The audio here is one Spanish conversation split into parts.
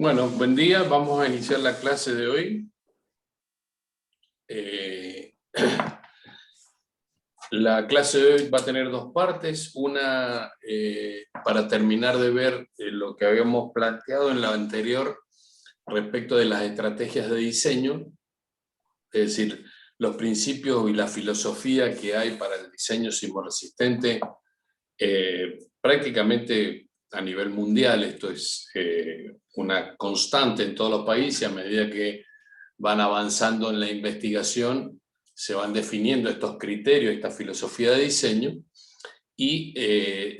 Bueno, buen día. Vamos a iniciar la clase de hoy. La clase de hoy va a tener dos partes. Una para terminar de ver lo que habíamos planteado en la anterior respecto de las estrategias de diseño, es decir, los principios y la filosofía que hay para el diseño sismorresistente prácticamente a nivel mundial. Esto es una constante en todos los países. A medida que van avanzando en la investigación, se van definiendo estos criterios, esta filosofía de diseño, y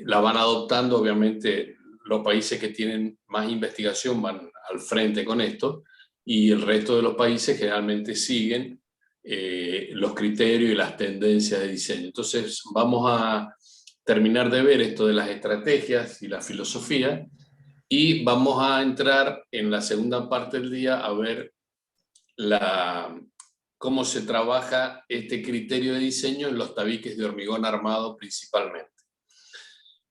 la van adoptando. Obviamente los países que tienen más investigación van al frente con esto, y el resto de los países generalmente siguen los criterios y las tendencias de diseño. Entonces vamos a terminar de ver esto de las estrategias y la filosofía, y vamos a entrar en la segunda parte del día a ver cómo se trabaja este criterio de diseño en los tabiques de hormigón armado principalmente.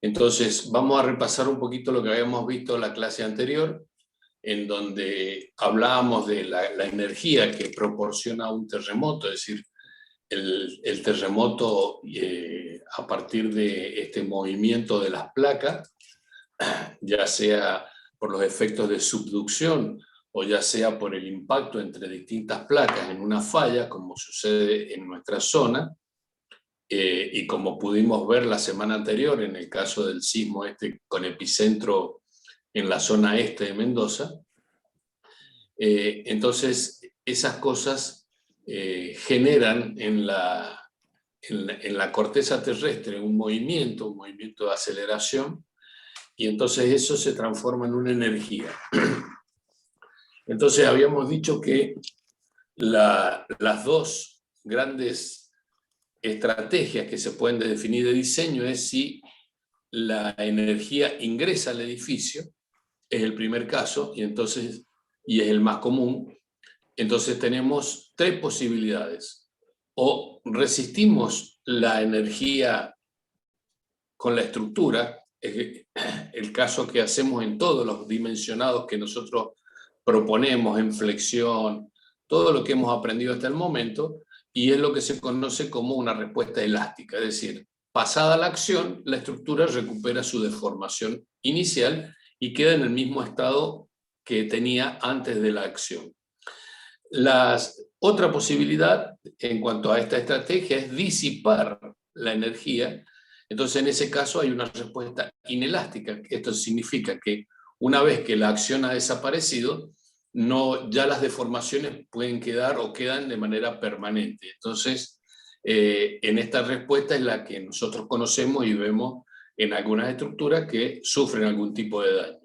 Entonces vamos a repasar un poquito lo que habíamos visto en la clase anterior, en donde hablábamos de la energía que proporciona un terremoto, es decir, el terremoto a partir de este movimiento de las placas, ya sea por los efectos de subducción o ya sea por el impacto entre distintas placas en una falla, como sucede en nuestra zona, y como pudimos ver la semana anterior en el caso del sismo con epicentro en la zona este de Mendoza. Entonces esas cosas generan en la corteza terrestre un movimiento de aceleración, y entonces eso se transforma en una energía. Entonces habíamos dicho que las dos grandes estrategias que se pueden definir de diseño es si la energía ingresa al edificio, es el primer caso, y es el más común. Entonces tenemos tres posibilidades: o resistimos la energía con la estructura, es el caso que hacemos en todos los dimensionados que nosotros proponemos, en flexión, todo lo que hemos aprendido hasta el momento, y es lo que se conoce como una respuesta elástica, es decir, pasada la acción, la estructura recupera su deformación inicial y queda en el mismo estado que tenía antes de la acción. Otra posibilidad en cuanto a esta estrategia es disipar la energía. Entonces en ese caso hay una respuesta inelástica. Esto significa que una vez que la acción ha desaparecido, ya las deformaciones pueden quedar o quedan de manera permanente. Entonces en esta respuesta es la que nosotros conocemos y vemos en algunas estructuras que sufren algún tipo de daño.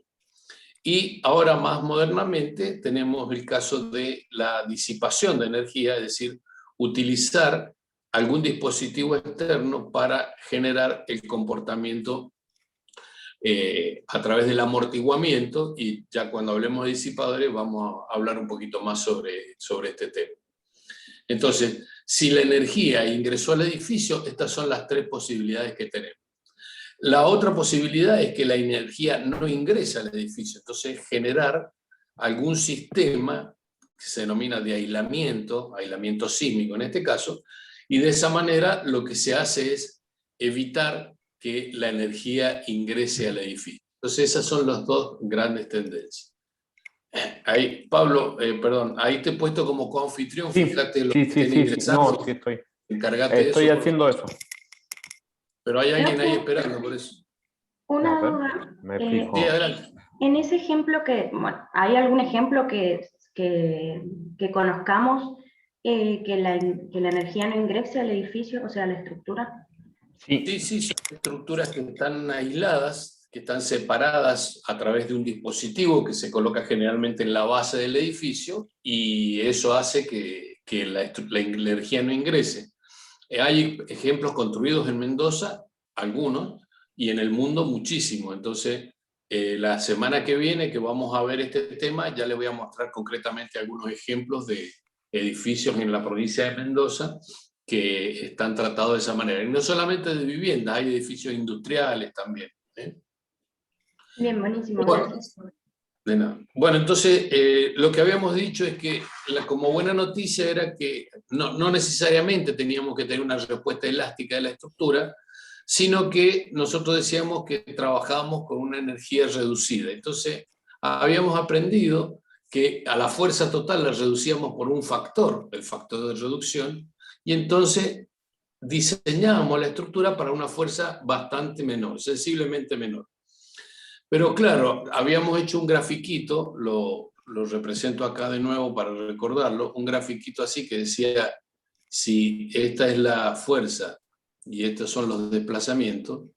Y ahora más modernamente tenemos el caso de la disipación de energía, es decir, utilizar algún dispositivo externo para generar el comportamiento a través del amortiguamiento, y ya cuando hablemos de disipadores vamos a hablar un poquito más sobre este tema. Entonces, si la energía ingresó al edificio, estas son las tres posibilidades que tenemos. La otra posibilidad es que la energía no ingresa al edificio, entonces generar algún sistema que se denomina de aislamiento sísmico en este caso, y de esa manera lo que se hace es evitar que la energía ingrese al edificio. Entonces esas son las dos grandes tendencias. Ahí, Pablo, perdón, ahí te he puesto como coanfitrión, Sí, fíjate lo sí, que sí, estén sí, ingresando. no, sí estoy. Encárgate de Estoy eso, haciendo eso. pero hay alguien ahí esperando por eso. A Una ver, duda. me Sí, fijo. adelante. En ese ejemplo bueno, ¿hay algún ejemplo que conozcamos que la energía no ingrese al edificio, o sea, a la estructura? Sí, sí, son estructuras que están aisladas, que están separadas a través de un dispositivo que se coloca generalmente en la base del edificio, y eso hace que la energía no ingrese. Hay ejemplos construidos en Mendoza, algunos, y en el mundo muchísimo. Entonces, la semana que viene que vamos a ver este tema, ya les voy a mostrar concretamente algunos ejemplos de edificios en la provincia de Mendoza que están tratados de esa manera. Y no solamente de viviendas, hay edificios industriales también. Bien, buenísimo, Bueno, gracias. De nada. Bueno, entonces lo que habíamos dicho es que como buena noticia era que no necesariamente teníamos que tener una respuesta elástica de la estructura, sino que nosotros decíamos que trabajábamos con una energía reducida. Entonces habíamos aprendido que a la fuerza total la reducíamos por un factor, el factor de reducción, y entonces diseñábamos la estructura para una fuerza bastante menor, sensiblemente menor. Pero claro, habíamos hecho un grafiquito, lo represento acá de nuevo para recordarlo, un grafiquito así que decía, si esta es la fuerza y estos son los desplazamientos,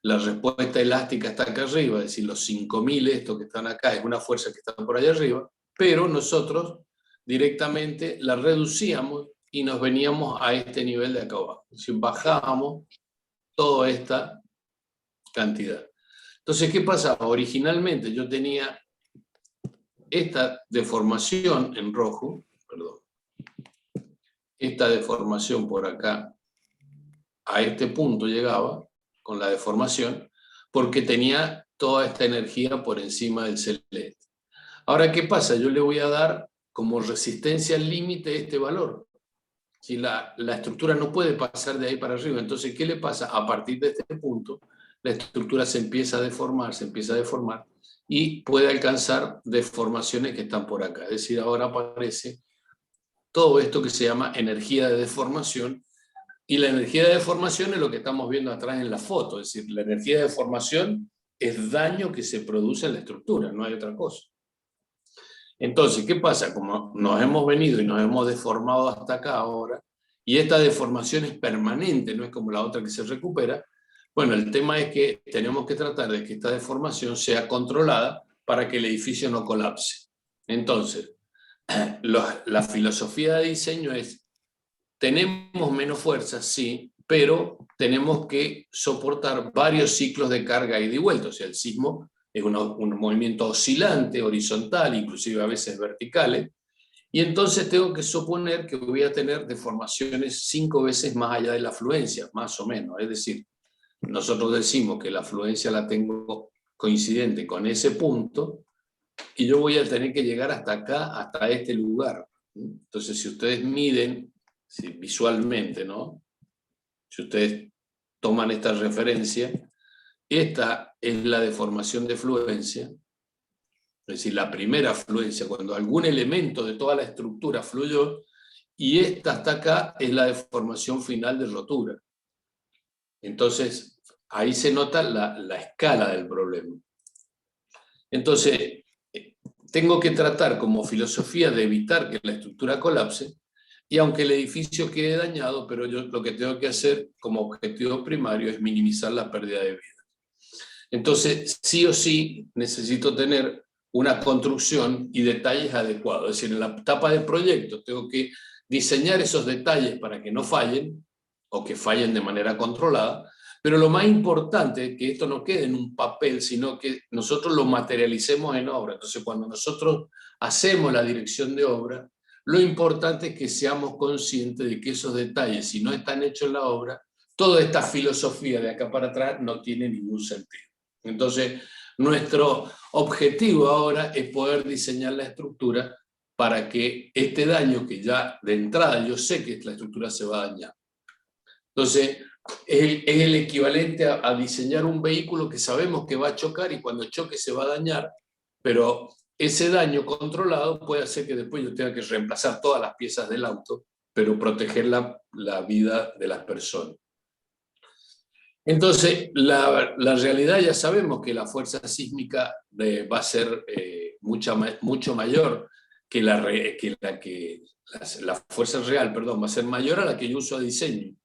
la respuesta elástica está acá arriba, es decir, los 5000, estos que están acá, es una fuerza que está por allá arriba, pero nosotros directamente la reducíamos y nos veníamos a este nivel de acá abajo. Es decir, bajábamos toda esta cantidad. Entonces, ¿qué pasaba? Originalmente yo tenía esta deformación en rojo, perdón, esta deformación por acá, a este punto llegaba con la deformación, porque tenía toda esta energía por encima del celeste. Ahora, ¿qué pasa? Yo le voy a dar como resistencia al límite este valor. Si la estructura no puede pasar de ahí para arriba, entonces, ¿qué le pasa? A partir de este punto, la estructura se empieza a deformar, y puede alcanzar deformaciones que están por acá. Es decir, ahora aparece todo esto que se llama energía de deformación, y la energía de deformación es lo que estamos viendo atrás en la foto. Es decir, la energía de deformación es daño que se produce en la estructura, no hay otra cosa. Entonces, ¿qué pasa? Como nos hemos venido y nos hemos deformado hasta acá ahora, y esta deformación es permanente, no es como la otra que se recupera, bueno, el tema es que tenemos que tratar de que esta deformación sea controlada para que el edificio no colapse. Entonces, la filosofía de diseño es, tenemos menos fuerza, sí, pero tenemos que soportar varios ciclos de carga ida y vuelta. O sea, el sismo es un movimiento oscilante, horizontal, inclusive a veces verticales, y entonces tengo que suponer que voy a tener deformaciones 5 veces más allá de la afluencia, más o menos. Es decir, nosotros decimos que la afluencia la tengo coincidente con ese punto, y yo voy a tener que llegar hasta acá, hasta este lugar. Entonces, si ustedes miden visualmente, ¿no? Si ustedes toman esta referencia, esta es la deformación de fluencia, es decir, la primera fluencia, cuando algún elemento de toda la estructura fluyó, y esta hasta acá es la deformación final de rotura. Entonces, ahí se nota la escala del problema. Entonces, tengo que tratar como filosofía de evitar que la estructura colapse, y aunque el edificio quede dañado, pero yo lo que tengo que hacer como objetivo primario es minimizar la pérdida de vida. Entonces, sí o sí, necesito tener una construcción y detalles adecuados. Es decir, en la etapa de proyecto tengo que diseñar esos detalles para que no fallen, o que fallen de manera controlada, pero lo más importante es que esto no quede en un papel, sino que nosotros lo materialicemos en obra. Entonces, cuando nosotros hacemos la dirección de obra, lo importante es que seamos conscientes de que esos detalles, si no están hechos en la obra, toda esta filosofía de acá para atrás no tiene ningún sentido. Entonces, nuestro objetivo ahora es poder diseñar la estructura para que este daño, que ya de entrada yo sé que la estructura se va a dañar. Entonces, es el equivalente a diseñar un vehículo que sabemos que va a chocar, y cuando choque se va a dañar, pero ese daño controlado puede hacer que después yo tenga que reemplazar todas las piezas del auto, pero proteger la vida de las personas. Entonces, la realidad, ya sabemos que la fuerza sísmica va a ser mucho mayor que la fuerza real, perdón, va a ser mayor a la que yo uso a diseño.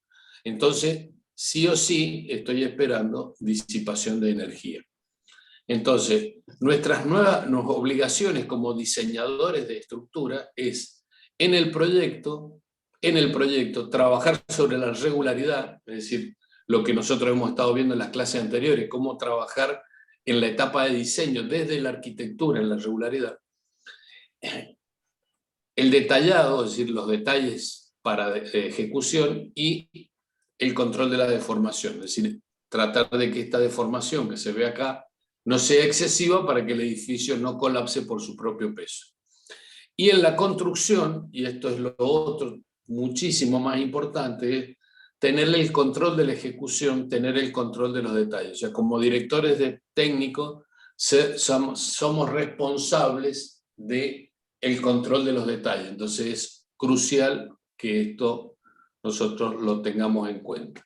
Entonces, sí o sí, estoy esperando disipación de energía. Entonces, nuestras obligaciones como diseñadores de estructura es, en el proyecto, trabajar sobre la regularidad, es decir, lo que nosotros hemos estado viendo en las clases anteriores, cómo trabajar en la etapa de diseño desde la arquitectura en la regularidad. El detallado, es decir, los detalles para ejecución, y el control de la deformación, es decir, tratar de que esta deformación que se ve acá no sea excesiva para que el edificio no colapse por su propio peso. Y en la construcción, y esto es lo otro muchísimo más importante, es tener el control de la ejecución, tener el control de los detalles. O sea, como directores técnicos, somos responsables del control de los detalles. Entonces es crucial que esto nosotros lo tengamos en cuenta.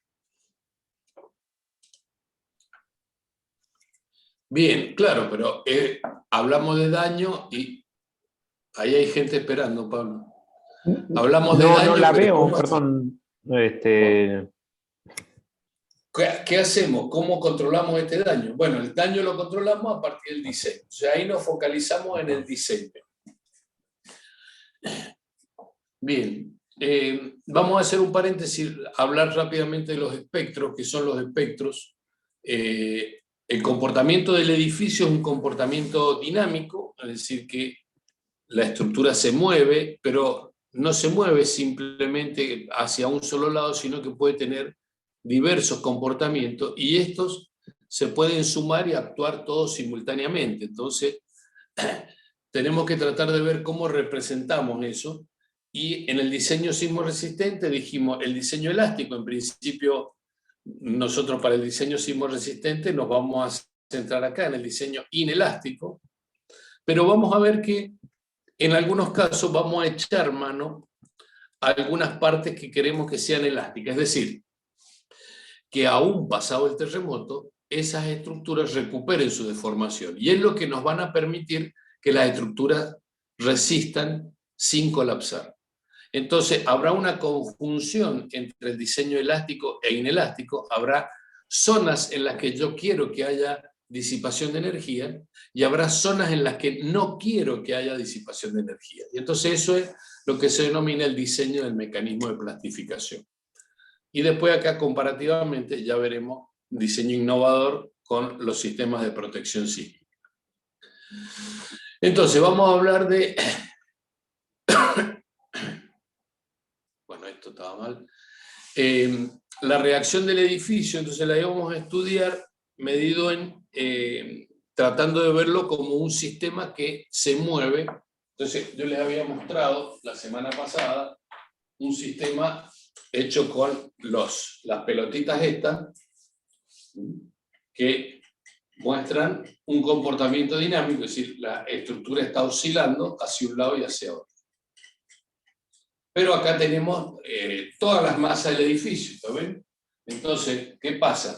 Bien, claro, pero hablamos de daño y ahí hay gente esperando, Pablo. Hablamos de daño. No la pero veo, perdón. ¿Qué hacemos? ¿Cómo controlamos este daño? Bueno, el daño lo controlamos a partir del diseño. O sea, ahí nos focalizamos en el diseño. Bien, vamos a hacer un paréntesis, hablar rápidamente de los espectros, que son los espectros. El comportamiento del edificio es un comportamiento dinámico, es decir, que la estructura se mueve, pero no se mueve simplemente hacia un solo lado, sino que puede tener diversos comportamientos y estos se pueden sumar y actuar todos simultáneamente. Entonces, tenemos que tratar de ver cómo representamos eso. Y en el diseño sismo resistente dijimos, el diseño elástico, en principio, nosotros para el diseño sismo resistente nos vamos a centrar acá en el diseño inelástico, pero vamos a ver que en algunos casos vamos a echar mano a algunas partes que queremos que sean elásticas, es decir, que aún pasado el terremoto, esas estructuras recuperen su deformación. Y es lo que nos van a permitir que las estructuras resistan sin colapsar. Entonces, habrá una conjunción entre el diseño elástico e inelástico, habrá zonas en las que yo quiero que haya disipación de energía y habrá zonas en las que no quiero que haya disipación de energía. Y entonces eso es lo que se denomina el diseño del mecanismo de plastificación. Y después acá comparativamente ya veremos diseño innovador con los sistemas de protección sísmica. Entonces vamos a hablar de... Bueno, esto estaba mal. La reacción del edificio, entonces la íbamos a estudiar medido en... tratando de verlo como un sistema que se mueve. Entonces yo les había mostrado la semana pasada un sistema hecho con las pelotitas estas, que muestran un comportamiento dinámico, es decir, la estructura está oscilando hacia un lado y hacia otro. Pero acá tenemos todas las masas del edificio, ¿está bien? Entonces, ¿qué pasa?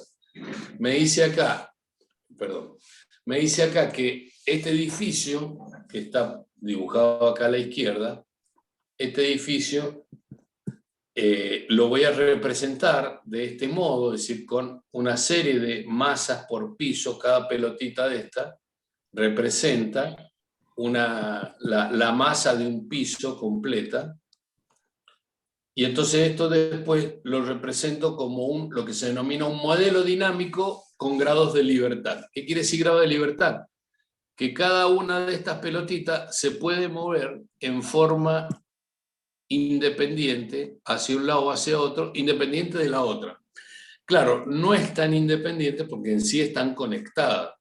Me dice acá que este edificio, que está dibujado acá a la izquierda, este edificio lo voy a representar de este modo, es decir, con una serie de masas por piso. Cada pelotita de esta representa la masa de un piso completa, y entonces esto después lo represento como lo que se denomina un modelo dinámico con grados de libertad. ¿Qué quiere decir grado de libertad? Que cada una de estas pelotitas se puede mover en forma independiente hacia un lado o hacia otro, independiente de la otra. Claro, no es tan independiente porque en sí están conectadas,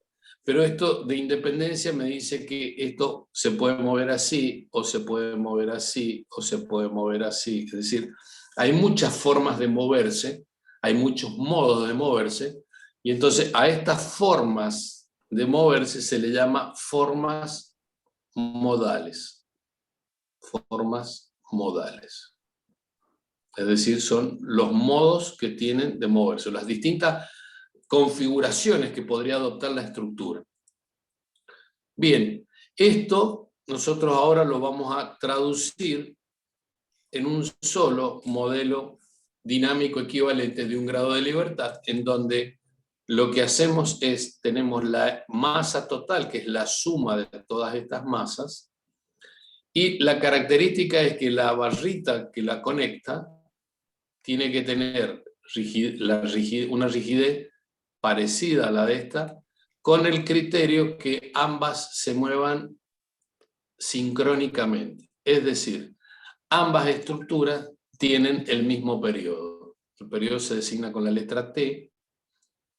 pero esto de independencia me dice que esto se puede mover así, o se puede mover así, o se puede mover así. Es decir, hay muchas formas de moverse, hay muchos modos de moverse, y entonces a estas formas de moverse se le llama formas modales. Formas modales. Es decir, son los modos que tienen de moverse, las distintas configuraciones que podría adoptar la estructura. Bien, esto nosotros ahora lo vamos a traducir en un solo modelo dinámico equivalente de un grado de libertad, en donde lo que hacemos es, tenemos la masa total, que es la suma de todas estas masas, y la característica es que la barrita que la conecta tiene que tener una rigidez parecida a la de esta, con el criterio que ambas se muevan sincrónicamente. Es decir, ambas estructuras tienen el mismo periodo. El periodo se designa con la letra T.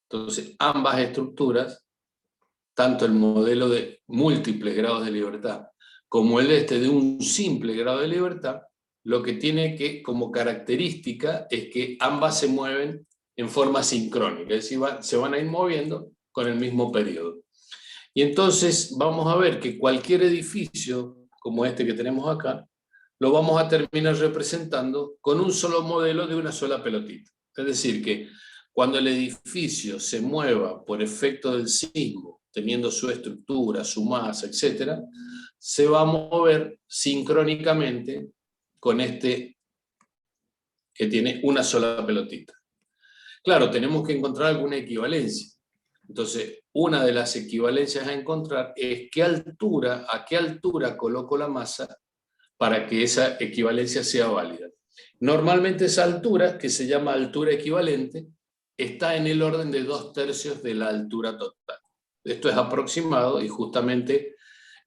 Entonces, ambas estructuras tanto el modelo de múltiples grados de libertad como el de un simple grado de libertad, lo que tiene que, como característica, es que ambas se mueven en forma sincrónica, es decir, se van a ir moviendo con el mismo periodo. Y entonces vamos a ver que cualquier edificio, como este que tenemos acá, lo vamos a terminar representando con un solo modelo de una sola pelotita. Es decir, que cuando el edificio se mueva por efecto del sismo, teniendo su estructura, su masa, etc., se va a mover sincrónicamente con este que tiene una sola pelotita. Claro, tenemos que encontrar alguna equivalencia. Entonces, una de las equivalencias a encontrar es a qué altura coloco la masa para que esa equivalencia sea válida. Normalmente esa altura, que se llama altura equivalente, está en el orden de 2/3 de la altura total. Esto es aproximado y justamente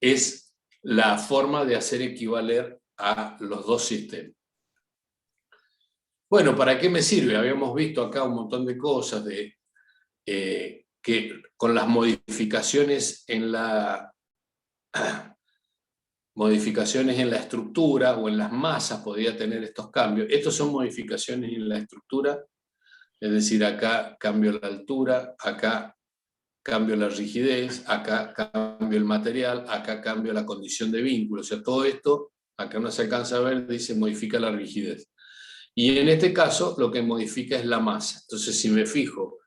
es la forma de hacer equivaler a los dos sistemas. Bueno, ¿para qué me sirve? Habíamos visto acá un montón de cosas que con las modificaciones en la estructura o en las masas podía tener estos cambios. Estos son modificaciones en la estructura, es decir, acá cambio la altura, acá cambio la rigidez, acá cambio el material, acá cambio la condición de vínculo. O sea, todo esto, acá no se alcanza a ver, dice modifica la rigidez. Y en este caso lo que modifica es la masa. Entonces, si me fijo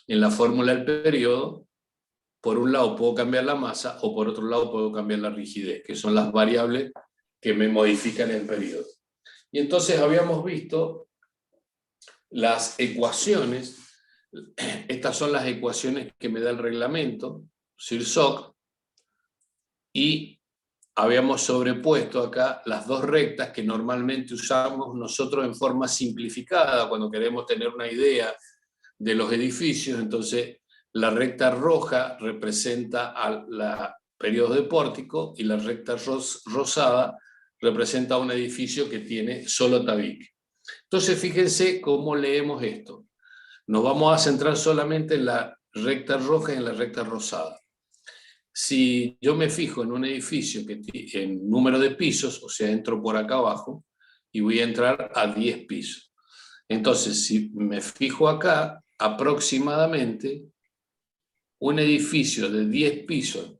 en la fórmula del periodo, por un lado puedo cambiar la masa o por otro lado puedo cambiar la rigidez, que son las variables que me modifican el periodo. Y entonces habíamos visto las ecuaciones. Estas son las ecuaciones que me da el reglamento, SIRSOC, y habíamos sobrepuesto acá las dos rectas que normalmente usamos nosotros en forma simplificada cuando queremos tener una idea de los edificios. Entonces, la recta roja representa a los periodos de pórtico y la recta rosada representa a un edificio que tiene solo tabique. Entonces, fíjense cómo leemos esto. Nos vamos a centrar solamente en la recta roja y en la recta rosada. Si yo me fijo en un edificio que en número de pisos, o sea, entro por acá abajo y voy a entrar a 10 pisos. Entonces, si me fijo acá, aproximadamente un edificio de 10 pisos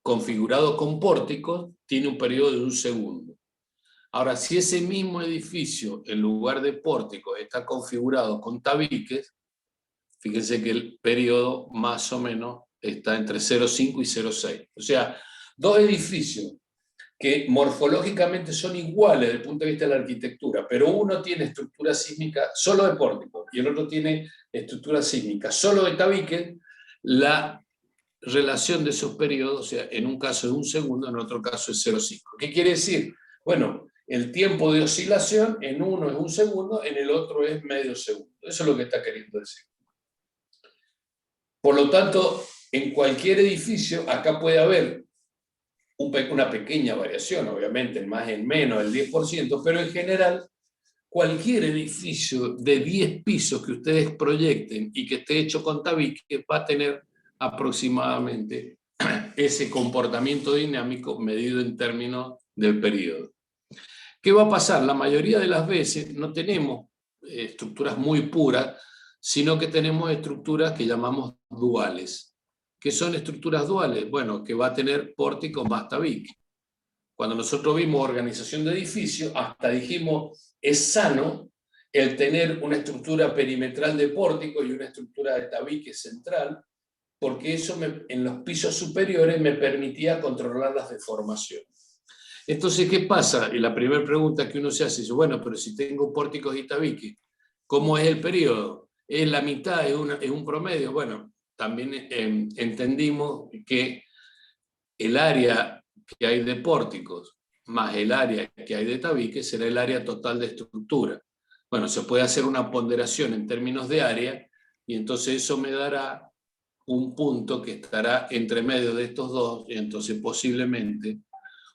configurado con pórticos tiene un periodo de 1 segundo. Ahora, si ese mismo edificio, en lugar de pórticos, está configurado con tabiques, fíjense que el periodo más o menos está entre 0,5 y 0,6. O sea, dos edificios que morfológicamente son iguales desde el punto de vista de la arquitectura, pero uno tiene estructura sísmica solo de pórtico y el otro tiene estructura sísmica solo de tabique, la relación de esos periodos, o sea, en un caso es 1 segundo, en otro caso es 0,5. ¿Qué quiere decir? Bueno, el tiempo de oscilación en uno es 1 segundo, en el otro es medio segundo. Eso es lo que está queriendo decir. Por lo tanto, en cualquier edificio, acá puede haber una pequeña variación, obviamente, en más, en menos, el 10%, pero en general, cualquier edificio de 10 pisos que ustedes proyecten y que esté hecho con tabique va a tener aproximadamente ese comportamiento dinámico medido en términos del periodo. ¿Qué va a pasar? La mayoría de las veces no tenemos estructuras muy puras, sino que tenemos estructuras que llamamos duales. ¿Qué son estructuras duales? Bueno, que va a tener pórtico más tabique. Cuando nosotros vimos organización de edificios, hasta dijimos, es sano el tener una estructura perimetral de pórtico y una estructura de tabique central, porque eso en los pisos superiores me permitía controlar las deformaciones. Entonces, ¿qué pasa? Y la primera pregunta que uno se hace es, bueno, pero si tengo pórticos y tabique, ¿cómo es el periodo? ¿Es la mitad? ¿Es un promedio? Bueno, también entendimos que el área que hay de pórticos más el área que hay de tabique será el área total de estructura. Bueno, se puede hacer una ponderación en términos de área y entonces eso me dará un punto que estará entre medio de estos dos y entonces posiblemente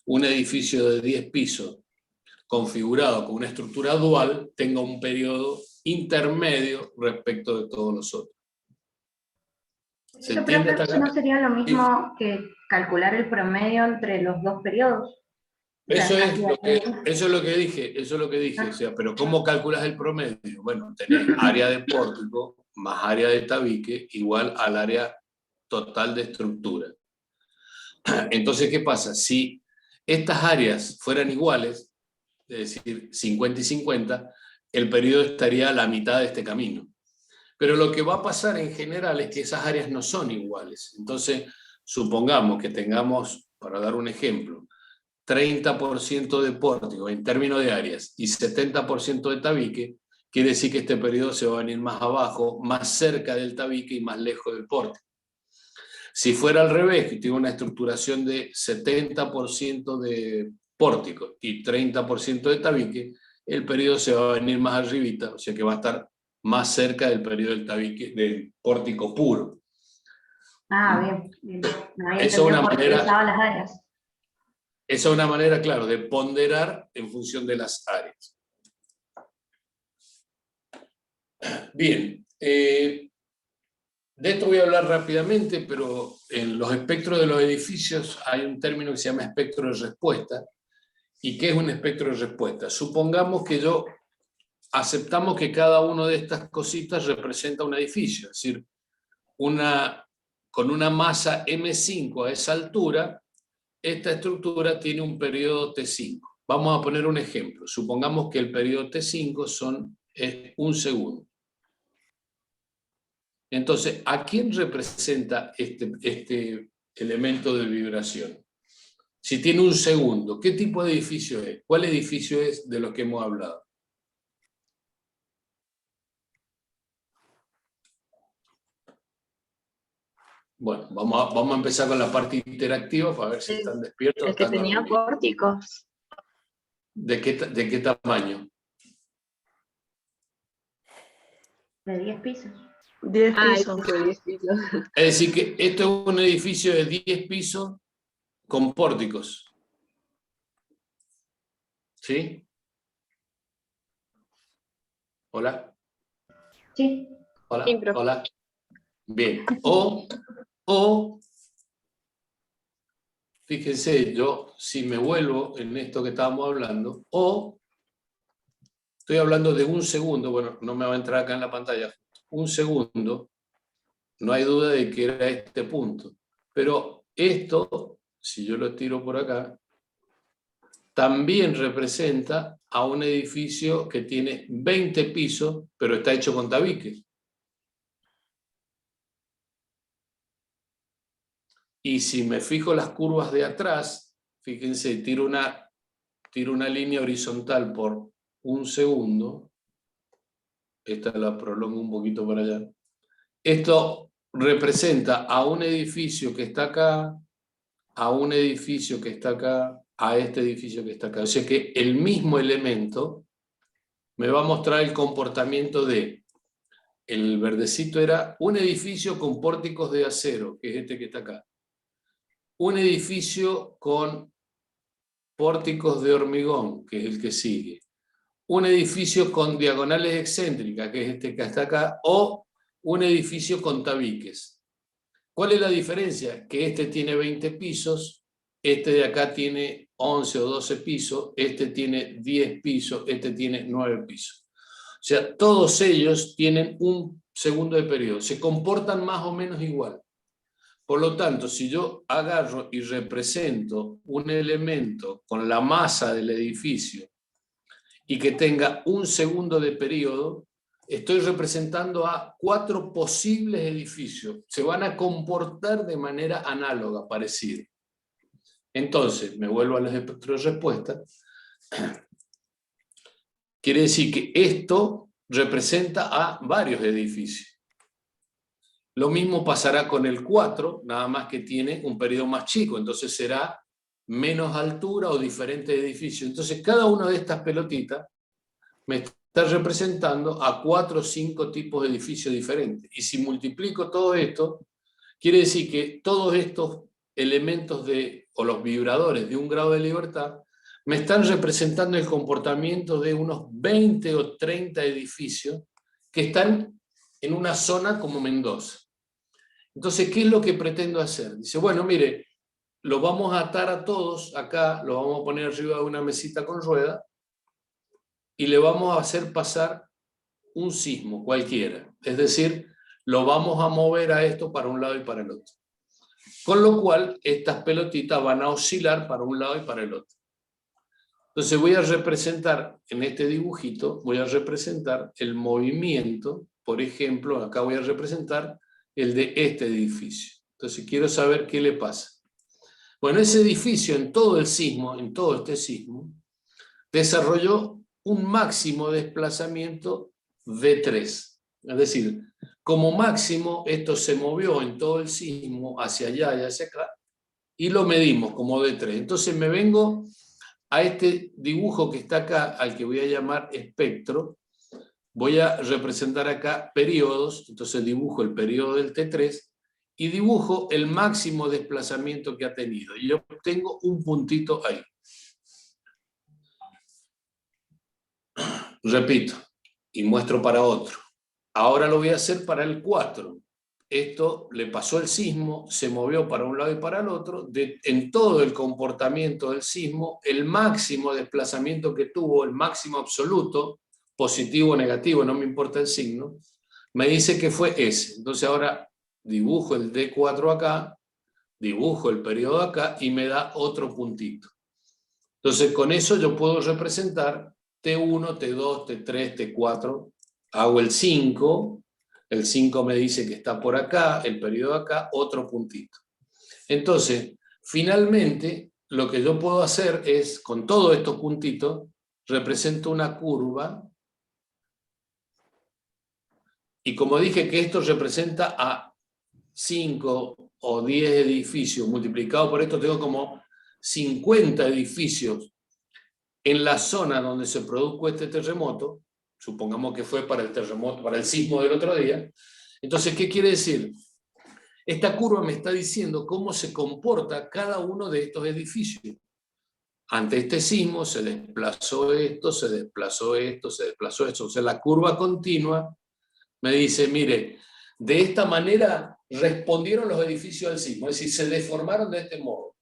un edificio de 10 pisos configurado con una estructura dual tenga un periodo intermedio respecto de todos los otros. ¿Se Eso, pero entiende hasta no acá? sería lo Y mismo que calcular el promedio entre los dos periodos. O sea, eso es hacia lo que, eso es lo que dije, eso es lo que dije. O ah, sea, pero ¿cómo calculas el promedio? Bueno, tenés área de pórtico más área de tabique igual al área total de estructura. Entonces, ¿qué pasa? Si estas áreas fueran iguales, es decir, 50 y 50, el periodo estaría a la mitad de este camino. Pero lo que va a pasar en general es que esas áreas no son iguales. Entonces, supongamos que tengamos, para dar un ejemplo, 30% de pórtico en términos de áreas y 70% de tabique, quiere decir que este periodo se va a venir más abajo, más cerca del tabique y más lejos del pórtico. Si fuera al revés, que tiene una estructuración de 70% de pórtico y 30% de tabique, el periodo se va a venir más arribita, o sea que va a estar más cerca del periodo del tabique, del pórtico puro. bien, bien. No había Esa es entendido una por qué manera, usaba las áreas. esa es una manera, claro, de ponderar en función de las áreas. Bien, de esto voy a hablar rápidamente, pero en los espectros de los edificios hay un término que se llama espectro de respuesta. ¿Y qué es un espectro de respuesta? Supongamos que aceptamos que cada una de estas cositas representa un edificio, es decir, con una masa M5 a esa altura, esta estructura tiene un periodo T5. Vamos a poner un ejemplo. Supongamos que el periodo T5 es un segundo. Entonces, ¿a quién representa este elemento de vibración? Si tiene un segundo, ¿qué tipo de edificio es? ¿Cuál edificio es de los que hemos hablado? Bueno, vamos a empezar con la parte interactiva para ver si están despiertos o El que están tenía dormidos. pórticos. ¿De qué tamaño? De 10 pisos. 10 eso pisos. fue 10 pisos. Es decir, que esto es un edificio de 10 pisos con pórticos. ¿Sí? ¿Hola? Sí. ¿Hola? Sí, profe. ¿Hola? Bien. O, fíjense, yo si me vuelvo en esto que estábamos hablando, o estoy hablando de un segundo, bueno, no me va a entrar acá en la pantalla, un segundo, no hay duda de que era este punto. Pero esto, si yo lo tiro por acá, también representa a un edificio que tiene 20 pisos, pero está hecho con tabiques. Y si me fijo las curvas de atrás, fíjense, tiro una línea horizontal por un segundo. Esta la prolongo un poquito para allá. Esto representa a un edificio que está acá, a un edificio que está acá, a este edificio que está acá. O sea que el mismo elemento me va a mostrar el comportamiento de, el verdecito era un edificio con pórticos de acero, que es este que está acá. Un edificio con pórticos de hormigón, que es el que sigue. Un edificio con diagonales excéntricas, que es este que está acá, o un edificio con tabiques. ¿Cuál es la diferencia? Que este tiene 20 pisos, este de acá tiene 11 o 12 pisos, este tiene 10 pisos, este tiene 9 pisos. O sea, todos ellos tienen un segundo de periodo, se comportan más o menos igual. Por lo tanto, si yo agarro y represento un elemento con la masa del edificio y que tenga un segundo de periodo, estoy representando a 4 posibles edificios. Se van a comportar de manera análoga, parecida. Entonces, me vuelvo a los espectros de respuesta. Quiere decir que esto representa a varios edificios. Lo mismo pasará con el 4, nada más que tiene un periodo más chico, entonces será menos altura o diferente edificio. Entonces, cada una de estas pelotitas me está representando a 4 o 5 tipos de edificios diferentes. Y si multiplico todo esto, quiere decir que todos estos elementos o los vibradores de un grado de libertad me están representando el comportamiento de unos 20 o 30 edificios que están en una zona como Mendoza. Entonces, ¿qué es lo que pretendo hacer? Dice, bueno, mire, los vamos a atar a todos acá, los vamos a poner arriba de una mesita con rueda y le vamos a hacer pasar un sismo cualquiera. Es decir, lo vamos a mover a esto para un lado y para el otro. Con lo cual, estas pelotitas van a oscilar para un lado y para el otro. Entonces voy a representar, en este dibujito, voy a representar el movimiento, por ejemplo, acá voy a representar el de este edificio. Entonces quiero saber qué le pasa. Bueno, ese edificio en todo el sismo, en todo este sismo, desarrolló un máximo desplazamiento V3. Es decir, como máximo esto se movió en todo el sismo hacia allá y hacia acá, y lo medimos como V3. Entonces me vengo a este dibujo que está acá, al que voy a llamar espectro, voy a representar acá periodos, entonces dibujo el periodo del T3 y dibujo el máximo desplazamiento que ha tenido. Y yo tengo un puntito ahí. Repito, y muestro para otro. Ahora lo voy a hacer para el 4. Esto le pasó el sismo, se movió para un lado y para el otro. En todo el comportamiento del sismo, el máximo desplazamiento que tuvo, el máximo absoluto, positivo o negativo, no me importa el signo, me dice que fue ese. Entonces ahora dibujo el D4 acá, dibujo el periodo acá y me da otro puntito. Entonces con eso yo puedo representar T1, T2, T3, T4, hago el 5 me dice que está por acá, el periodo acá, otro puntito. Entonces, finalmente, lo que yo puedo hacer es, con todos estos puntitos, represento una curva, y como dije que esto representa a 5 o 10 edificios, multiplicado por esto tengo como 50 edificios en la zona donde se produjo este terremoto, supongamos que fue para el terremoto, para el sismo del otro día. Entonces, ¿qué quiere decir? Esta curva me está diciendo cómo se comporta cada uno de estos edificios. Ante este sismo se desplazó esto, se desplazó esto, se desplazó esto. O sea, la curva continua me dice, mire, de esta manera respondieron los edificios al sismo, es decir, se deformaron de este modo.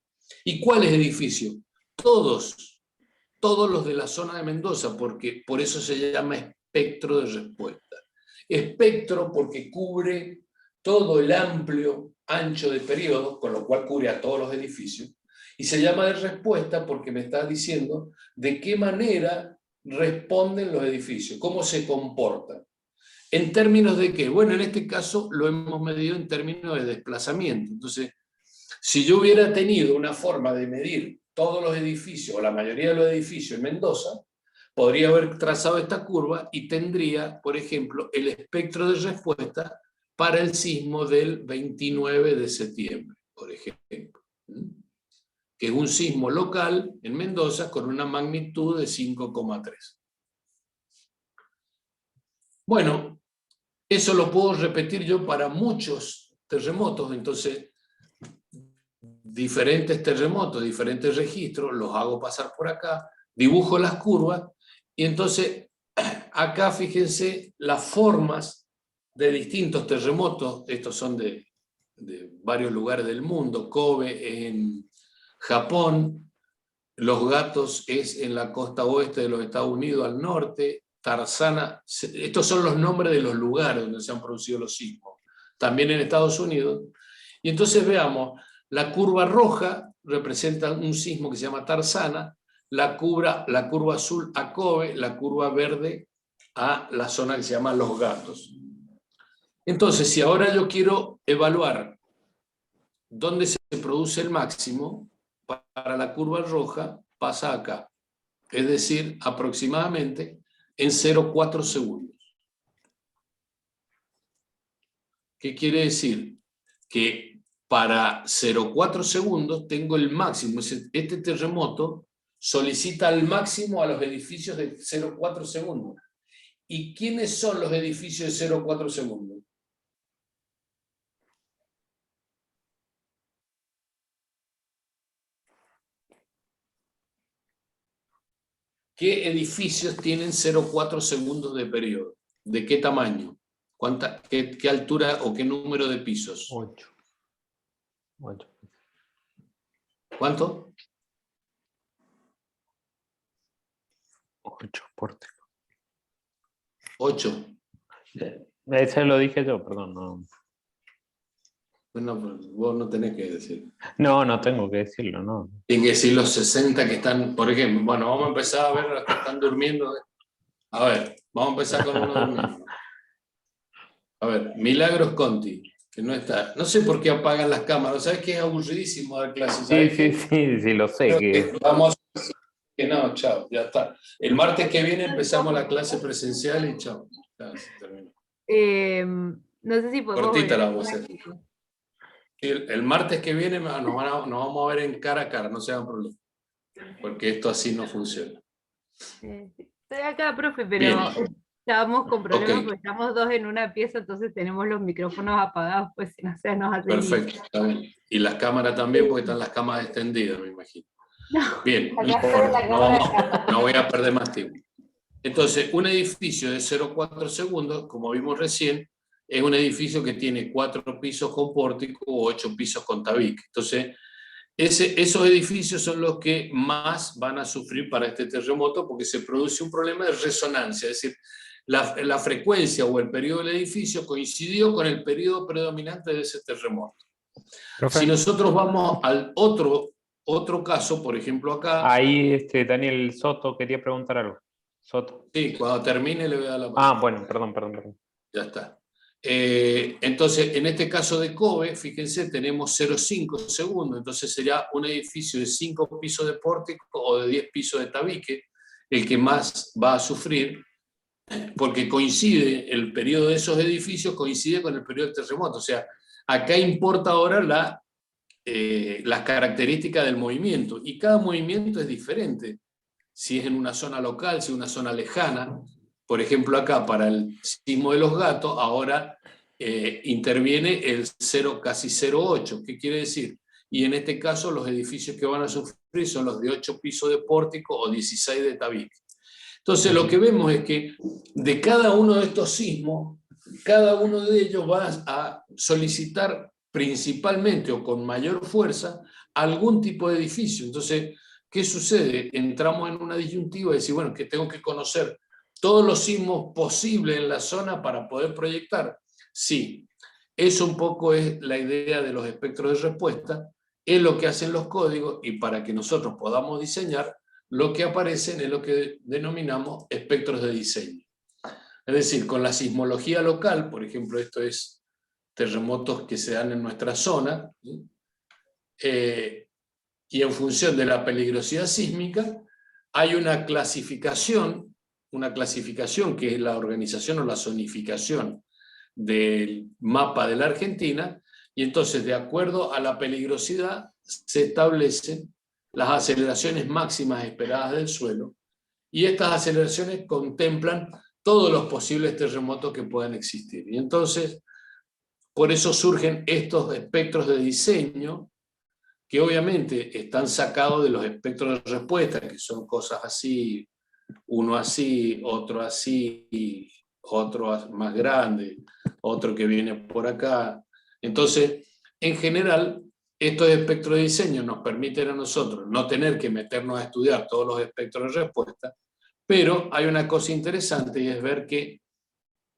¿Y cuáles edificios? Todos los de la zona de Mendoza, porque por eso se llama espectro de respuesta. Espectro porque cubre todo el amplio ancho de periodo, con lo cual cubre a todos los edificios, y se llama de respuesta porque me está diciendo de qué manera responden los edificios, cómo se comportan. ¿En términos de qué? Bueno, en este caso lo hemos medido en términos de desplazamiento. Entonces, si yo hubiera tenido una forma de medir todos los edificios, o la mayoría de los edificios en Mendoza, podría haber trazado esta curva y tendría, por ejemplo, el espectro de respuesta para el sismo del 29 de septiembre, por ejemplo, que es un sismo local en Mendoza con una magnitud de 5,3. Bueno, eso lo puedo repetir yo para muchos terremotos, entonces diferentes terremotos, diferentes registros, los hago pasar por acá, dibujo las curvas, y entonces acá fíjense las formas de distintos terremotos. Estos son de varios lugares del mundo. Kobe en Japón, Los Gatos es en la costa oeste de los Estados Unidos, al norte, Tarzana, estos son los nombres de los lugares donde se han producido los sismos, también en Estados Unidos. Y entonces veamos, la curva roja representa un sismo que se llama Tarzana, la curva azul a Kobe, la curva verde a la zona que se llama Los Gatos. Entonces, si ahora yo quiero evaluar dónde se produce el máximo, para la curva roja pasa acá, es decir, aproximadamente en 0,4 segundos. ¿Qué quiere decir? Que para 0,4 segundos tengo el máximo. Este terremoto solicita al máximo a los edificios de 0,4 segundos. ¿Y quiénes son los edificios de 0,4 segundos? ¿Qué edificios tienen 0,4 segundos de periodo? ¿De qué tamaño? ¿Qué altura o qué número de pisos? 8. 8. ¿Cuánto? 8 pórticos. 8. Ese lo dije yo, perdón. No. Bueno, vos no tenés que decir. No, no tengo que decirlo, no. Tienen que decir los 60 que están, por ejemplo. Bueno, vamos a empezar a ver los que están durmiendo. A ver, vamos a empezar con uno durmiendo. A ver, Milagros Conti, que no está. No sé por qué apagan las cámaras. ¿Sabes qué? Es aburridísimo dar clases. Sí, lo sé. Vamos a decir que no, chao, ya está. El martes que viene empezamos la clase presencial y chao. Ya se terminó. No sé si podemos... Cortita la vamos a hacer. El martes que viene nos vamos a ver en cara a cara, no se hagan problema. Porque esto así no funciona. Estoy acá, profe, pero Bien. estábamos con problemas Ok. porque estamos dos en una pieza, entonces tenemos los micrófonos apagados, pues si no se nos hace Perfecto, está bien. Y las cámaras también, porque están las cámaras extendidas, me imagino. No, Bien, no acá estoy en la importa, cámara. no voy a perder más tiempo. Entonces, un edificio de 0,4 segundos, como vimos recién, es un edificio que tiene 4 pisos con pórtico o 8 pisos con tabique. Entonces, esos edificios son los que más van a sufrir para este terremoto porque se produce un problema de resonancia, es decir, la frecuencia o el periodo del edificio coincidió con el periodo predominante de ese terremoto. Profe. Si nosotros vamos al otro caso, por ejemplo acá... Ahí Daniel Soto quería preguntar algo. Soto. Sí, cuando termine le voy a dar la palabra. Bueno, perdón. Ya está. Entonces, en este caso de Kobe, fíjense, tenemos 0,5 segundos, entonces sería un edificio de 5 pisos de pórtico o de 10 pisos de tabique, el que más va a sufrir, porque coincide, el periodo de esos edificios coincide con el periodo del terremoto. O sea, acá importa ahora las características del movimiento, y cada movimiento es diferente. Si es en una zona local, si es una zona lejana. Por ejemplo, acá para el sismo de los Gatos, ahora interviene el casi 0,8. ¿Qué quiere decir? Y en este caso los edificios que van a sufrir son los de 8 pisos de pórtico o 16 de tabique. Entonces lo que vemos es que de cada uno de estos sismos, cada uno de ellos va a solicitar principalmente o con mayor fuerza algún tipo de edificio. Entonces, ¿qué sucede? Entramos en una disyuntiva de decir, bueno, que tengo que conocer todos los sismos posibles en la zona para poder proyectar. Sí, eso un poco es la idea de los espectros de respuesta, es lo que hacen los códigos, y para que nosotros podamos diseñar, lo que aparecen es lo que denominamos espectros de diseño. Es decir, con la sismología local, por ejemplo, esto es terremotos que se dan en nuestra zona, y en función de la peligrosidad sísmica, hay una clasificación que es la organización o la zonificación del mapa de la Argentina, y entonces, de acuerdo a la peligrosidad, se establecen las aceleraciones máximas esperadas del suelo, y estas aceleraciones contemplan todos los posibles terremotos que puedan existir. Y entonces, por eso surgen estos espectros de diseño, que obviamente están sacados de los espectros de respuesta, que son cosas así, uno así, otro más grande, otro que viene por acá. Entonces, en general, estos espectros de diseño nos permiten a nosotros no tener que meternos a estudiar todos los espectros de respuesta, pero hay una cosa interesante, y es ver que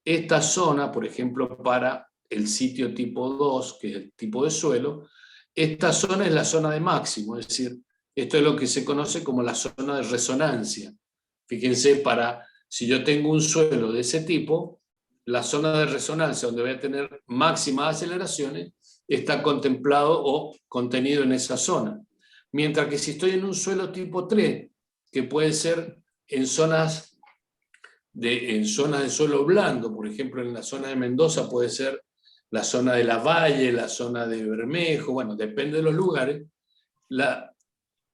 esta zona, por ejemplo, para el sitio tipo 2, que es el tipo de suelo, esta zona es la zona de máximo, es decir, esto es lo que se conoce como la zona de resonancia. Fíjense, si yo tengo un suelo de ese tipo, la zona de resonancia donde voy a tener máximas aceleraciones está contemplado o contenido en esa zona. Mientras que si estoy en un suelo tipo 3, que puede ser en zonas de suelo blando, por ejemplo en la zona de Mendoza puede ser la zona de la Valle, la zona de Bermejo, bueno, depende de los lugares,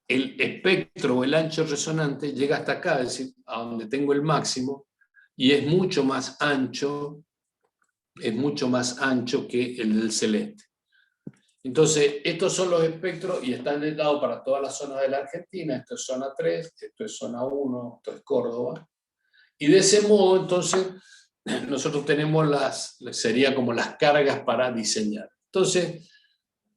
el espectro o el ancho resonante llega hasta acá, es decir, a donde tengo el máximo, y es mucho más ancho que el del celeste. Entonces, estos son los espectros y están dados para todas las zonas de la Argentina. Esto es zona 3, esto es zona 1, esto es Córdoba. Y de ese modo, entonces, nosotros tenemos sería como las cargas para diseñar. Entonces,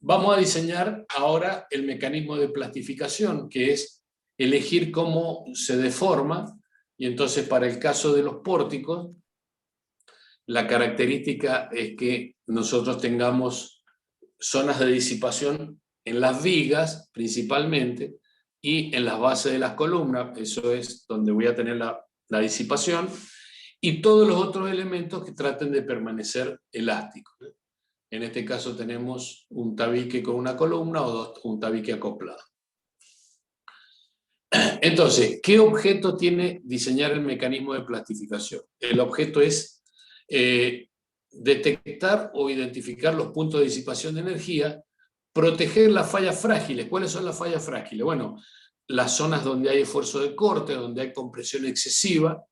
vamos a diseñar ahora el mecanismo de plastificación, que es elegir cómo se deforma, y entonces para el caso de los pórticos, la característica es que nosotros tengamos zonas de disipación en las vigas principalmente y en las bases de las columnas, eso es donde voy a tener la disipación, y todos los otros elementos que traten de permanecer elásticos. En este caso tenemos un tabique con una columna o un tabique acoplado. Entonces, ¿qué objeto tiene diseñar el mecanismo de plastificación? El objeto es detectar o identificar los puntos de disipación de energía, proteger las fallas frágiles. ¿Cuáles son las fallas frágiles? Bueno, las zonas donde hay esfuerzo de corte, donde hay compresión excesiva.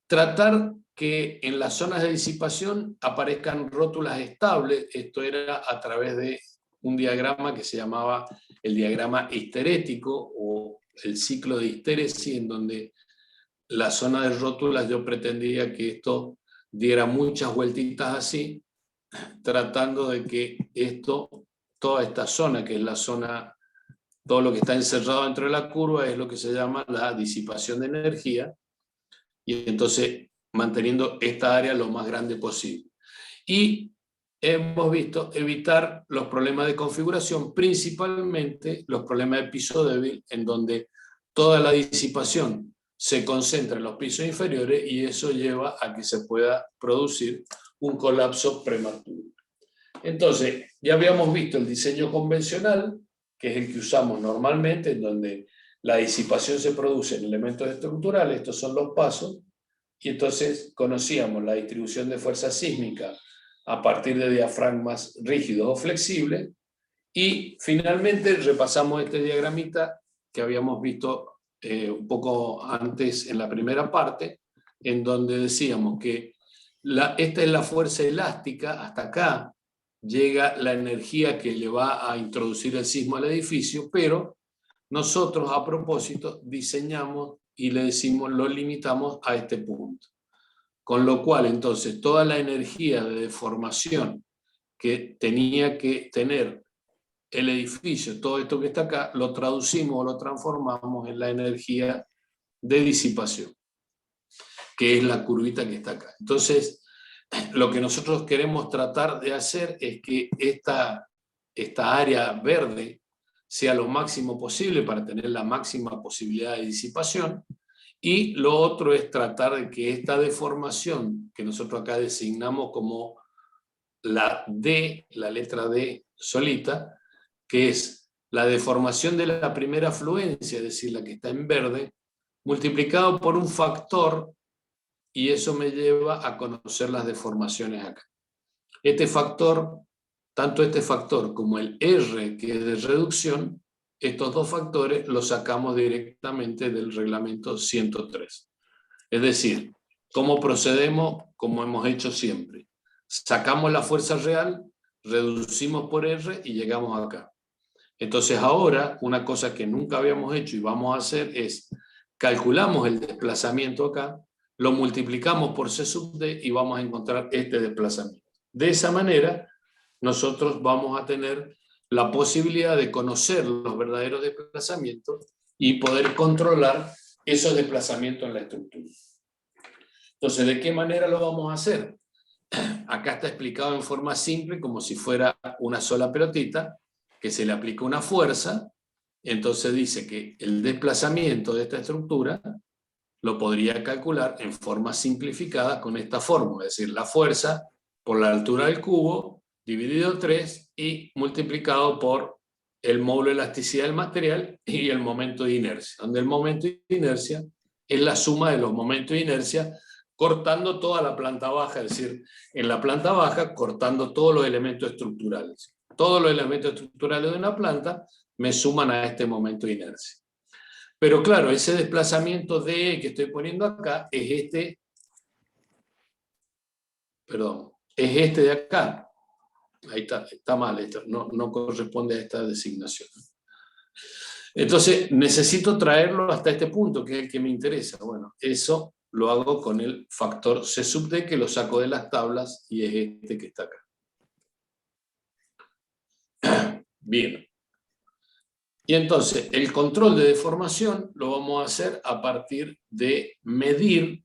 Tratar que en las zonas de disipación aparezcan rótulas estables. Esto era a través de un diagrama que se llamaba el diagrama histerético o el ciclo de histéresis, en donde la zona de rótulas yo pretendía que esto diera muchas vueltitas así, tratando de que toda esta zona, que es la zona, todo lo que está encerrado dentro de la curva, es lo que se llama la disipación de energía, y entonces manteniendo esta área lo más grande posible. Y hemos visto evitar los problemas de configuración, principalmente los problemas de piso débil, en donde toda la disipación se concentra en los pisos inferiores y eso lleva a que se pueda producir un colapso prematuro. Entonces, ya habíamos visto el diseño convencional, que es el que usamos normalmente, en donde la disipación se produce en elementos estructurales, estos son los pasos, y entonces conocíamos la distribución de fuerza sísmica a partir de diafragmas rígidos o flexibles, y finalmente repasamos este diagramita que habíamos visto un poco antes en la primera parte, en donde decíamos que esta es la fuerza elástica, hasta acá llega la energía que le va a introducir el sismo al edificio, pero nosotros a propósito diseñamos y le decimos, lo limitamos a este punto. Con lo cual, entonces, toda la energía de deformación que tenía que tener el edificio, todo esto que está acá, lo traducimos o lo transformamos en la energía de disipación, que es la curvita que está acá. Entonces, lo que nosotros queremos tratar de hacer es que esta área verde sea lo máximo posible para tener la máxima posibilidad de disipación, y lo otro es tratar de que esta deformación que nosotros acá designamos como la D, la letra D solita, que es la deformación de la primera afluencia, es decir, la que está en verde, multiplicado por un factor, y eso me lleva a conocer las deformaciones acá. Este factor, tanto este factor como el R, que es de reducción, estos dos factores los sacamos directamente del reglamento 103. Es decir, ¿cómo procedemos? Como hemos hecho siempre. Sacamos la fuerza real, reducimos por R y llegamos acá. Entonces ahora, una cosa que nunca habíamos hecho y vamos a hacer es, calculamos el desplazamiento acá, lo multiplicamos por C sub D y vamos a encontrar este desplazamiento. De esa manera, nosotros vamos a tener la posibilidad de conocer los verdaderos desplazamientos y poder controlar esos desplazamientos en la estructura. Entonces, ¿de qué manera lo vamos a hacer? Acá está explicado en forma simple, como si fuera una sola pelotita, que se le aplica una fuerza, entonces dice que el desplazamiento de esta estructura lo podría calcular en forma simplificada con esta fórmula, es decir, la fuerza por la altura del cubo dividido 3 y multiplicado por el módulo de elasticidad del material y el momento de inercia, donde el momento de inercia es la suma de los momentos de inercia cortando toda la planta baja, es decir, en la planta baja cortando todos los elementos estructurales. Todos los elementos estructurales de una planta me suman a este momento de inercia. Pero claro, ese desplazamiento de que estoy poniendo acá es este, perdón, es este de acá. Ahí está mal, esto no corresponde a esta designación. Entonces, necesito traerlo hasta este punto, que es el que me interesa. Bueno, eso lo hago con el factor C sub D, que lo saco de las tablas y es este que está acá. Bien. Y entonces, el control de deformación lo vamos a hacer a partir de medir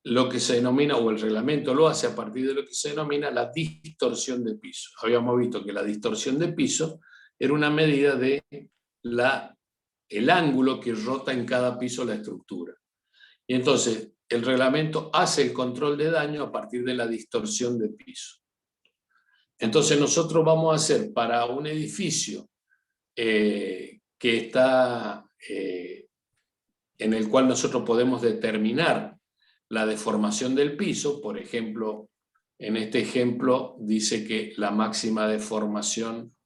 lo que se denomina, o el reglamento lo hace a partir de lo que se denomina la distorsión de piso. Habíamos visto que la distorsión de piso era una medida de el ángulo que rota en cada piso la estructura. Y entonces, el reglamento hace el control de daño a partir de la distorsión de piso. Entonces, nosotros vamos a hacer para un edificio que está, en el cual nosotros podemos determinar la deformación del piso. Por ejemplo, en este ejemplo dice que la máxima deformación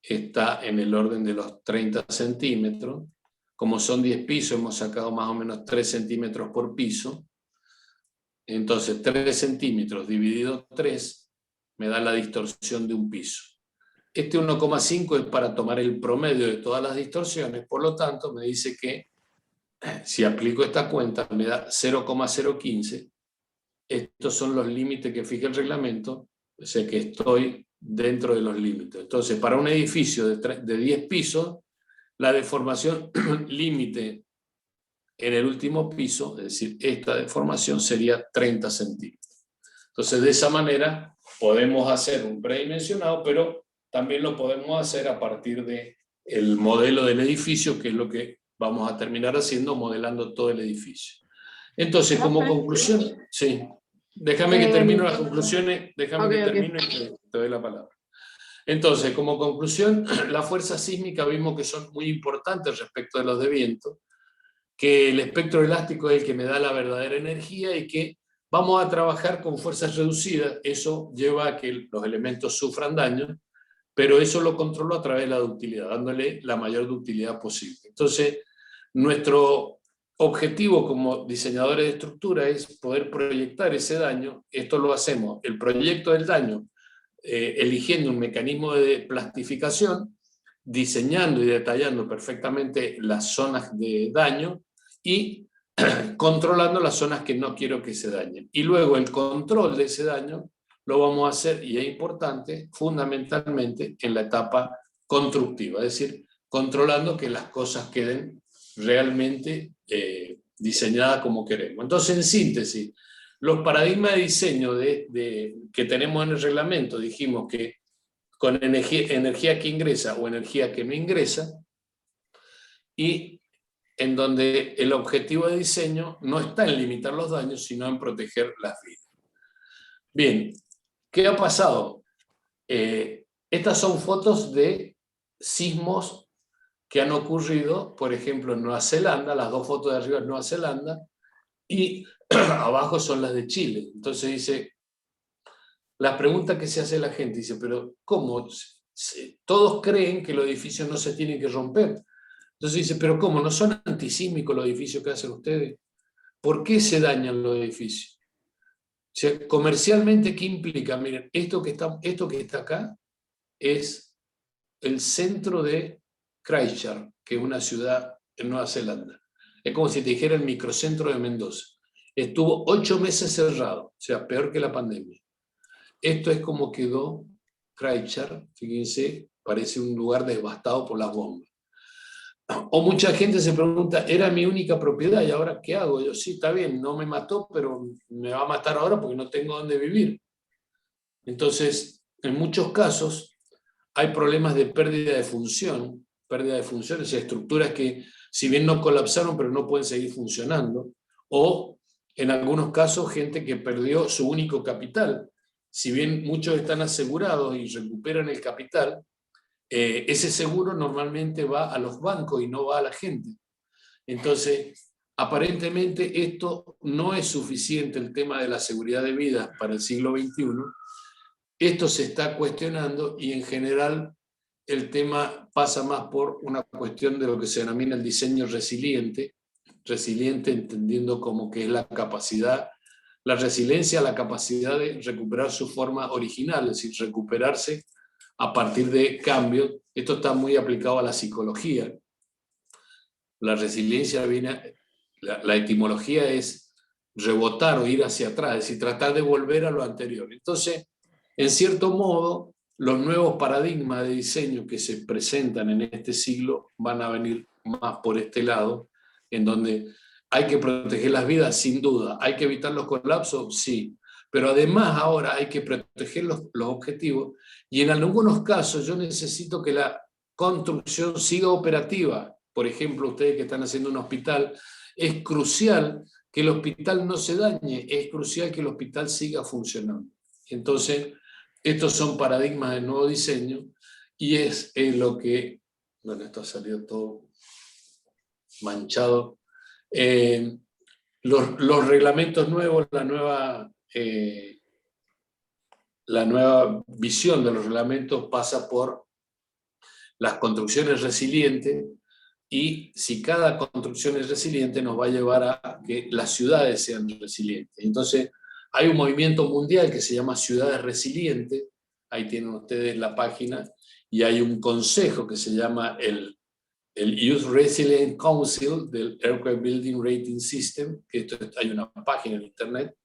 está en el orden de los 30 centímetros. Como son 10 pisos, hemos sacado más o menos 3 centímetros por piso. Entonces, 3 centímetros dividido 3 me da la distorsión de un piso. Este 1,5 es para tomar el promedio de todas las distorsiones, por lo tanto me dice que si aplico esta cuenta me da 0,015. Estos son los límites que fija el reglamento, o sea que estoy dentro de los límites. Entonces, para un edificio de 10 pisos, la deformación límite en el último piso, es decir, esta deformación sería 30 centímetros. Entonces, de esa manera podemos hacer un predimensionado, pero también lo podemos hacer a partir del modelo del edificio, que es lo que vamos a terminar haciendo, modelando todo el edificio. Entonces, como conclusión, sí, déjame que termine las conclusiones, déjame que termine y te doy la palabra. Entonces, como conclusión, las fuerzas sísmicas vimos que son muy importantes respecto de los de viento, que el espectro elástico es el que me da la verdadera energía y que vamos a trabajar con fuerzas reducidas. Eso lleva a que los elementos sufran daño, pero eso lo controlo a través de la ductilidad, dándole la mayor ductilidad posible. Entonces, nuestro objetivo como diseñadores de estructura es poder proyectar ese daño. Esto lo hacemos, el proyecto del daño, eligiendo un mecanismo de plastificación, diseñando y detallando perfectamente las zonas de daño y controlando las zonas que no quiero que se dañen. Y luego el control de ese daño lo vamos a hacer, y es importante, fundamentalmente en la etapa constructiva, es decir, controlando que las cosas queden realmente diseñadas como queremos. Entonces, en síntesis, los paradigmas de diseño que tenemos en el reglamento, dijimos que con energía que ingresa o energía que no ingresa, y en donde el objetivo de diseño no está en limitar los daños, sino en proteger las vidas. Bien, ¿qué ha pasado? Estas son fotos de sismos que han ocurrido, por ejemplo, en Nueva Zelanda. Las dos fotos de arriba en Nueva Zelanda, y abajo son las de Chile. Entonces dice, la pregunta que se hace la gente, dice, pero ¿cómo? Todos creen que los edificios no se tienen que romper. Entonces dice, pero ¿cómo? ¿No son antisísmicos los edificios que hacen ustedes? ¿Por qué se dañan los edificios? O sea, comercialmente, ¿qué implica? Miren, esto que está acá es el centro de Christchurch, que es una ciudad en Nueva Zelanda. Es como si te dijera el microcentro de Mendoza. Estuvo 8 meses cerrado, o sea, peor que la pandemia. Esto es como quedó Christchurch, fíjense, parece un lugar devastado por las bombas. O mucha gente se pregunta, era mi única propiedad y ahora ¿qué hago? Yo, sí, está bien, no me mató, pero me va a matar ahora porque no tengo dónde vivir. Entonces, en muchos casos hay problemas de pérdida de funciones, estructuras que si bien no colapsaron, pero no pueden seguir funcionando. O en algunos casos, gente que perdió su único capital. Si bien muchos están asegurados y recuperan el capital, ese seguro normalmente va a los bancos y no va a la gente. Entonces, aparentemente esto no es suficiente, el tema de la seguridad de vida para el siglo XXI. Esto se está cuestionando y en general el tema pasa más por una cuestión de lo que se denomina el diseño resiliente entendiendo como que es la capacidad, la resiliencia, la capacidad de recuperar su forma original, es decir, recuperarse a partir de cambios. Esto está muy aplicado a la psicología. La resiliencia viene La etimología es rebotar o ir hacia atrás, es decir, tratar de volver a lo anterior. Entonces, en cierto modo, los nuevos paradigmas de diseño que se presentan en este siglo van a venir más por este lado, en donde hay que proteger las vidas, sin duda. ¿Hay que evitar los colapsos? Sí. Pero además ahora hay que proteger los objetivos, y en algunos casos yo necesito que la construcción siga operativa. Por ejemplo, ustedes que están haciendo un hospital, es crucial que el hospital no se dañe, es crucial que el hospital siga funcionando. Entonces, estos son paradigmas del nuevo diseño, y es lo que... Bueno, esto ha salido todo manchado. Los reglamentos nuevos, la nueva visión de los reglamentos pasa por las construcciones resilientes, y si cada construcción es resiliente nos va a llevar a que las ciudades sean resilientes. Entonces hay un movimiento mundial que se llama Ciudades Resilientes, ahí tienen ustedes la página, y hay un consejo que se llama el Youth Resilient Council del Earthquake Building Rating System, que hay una página en internet,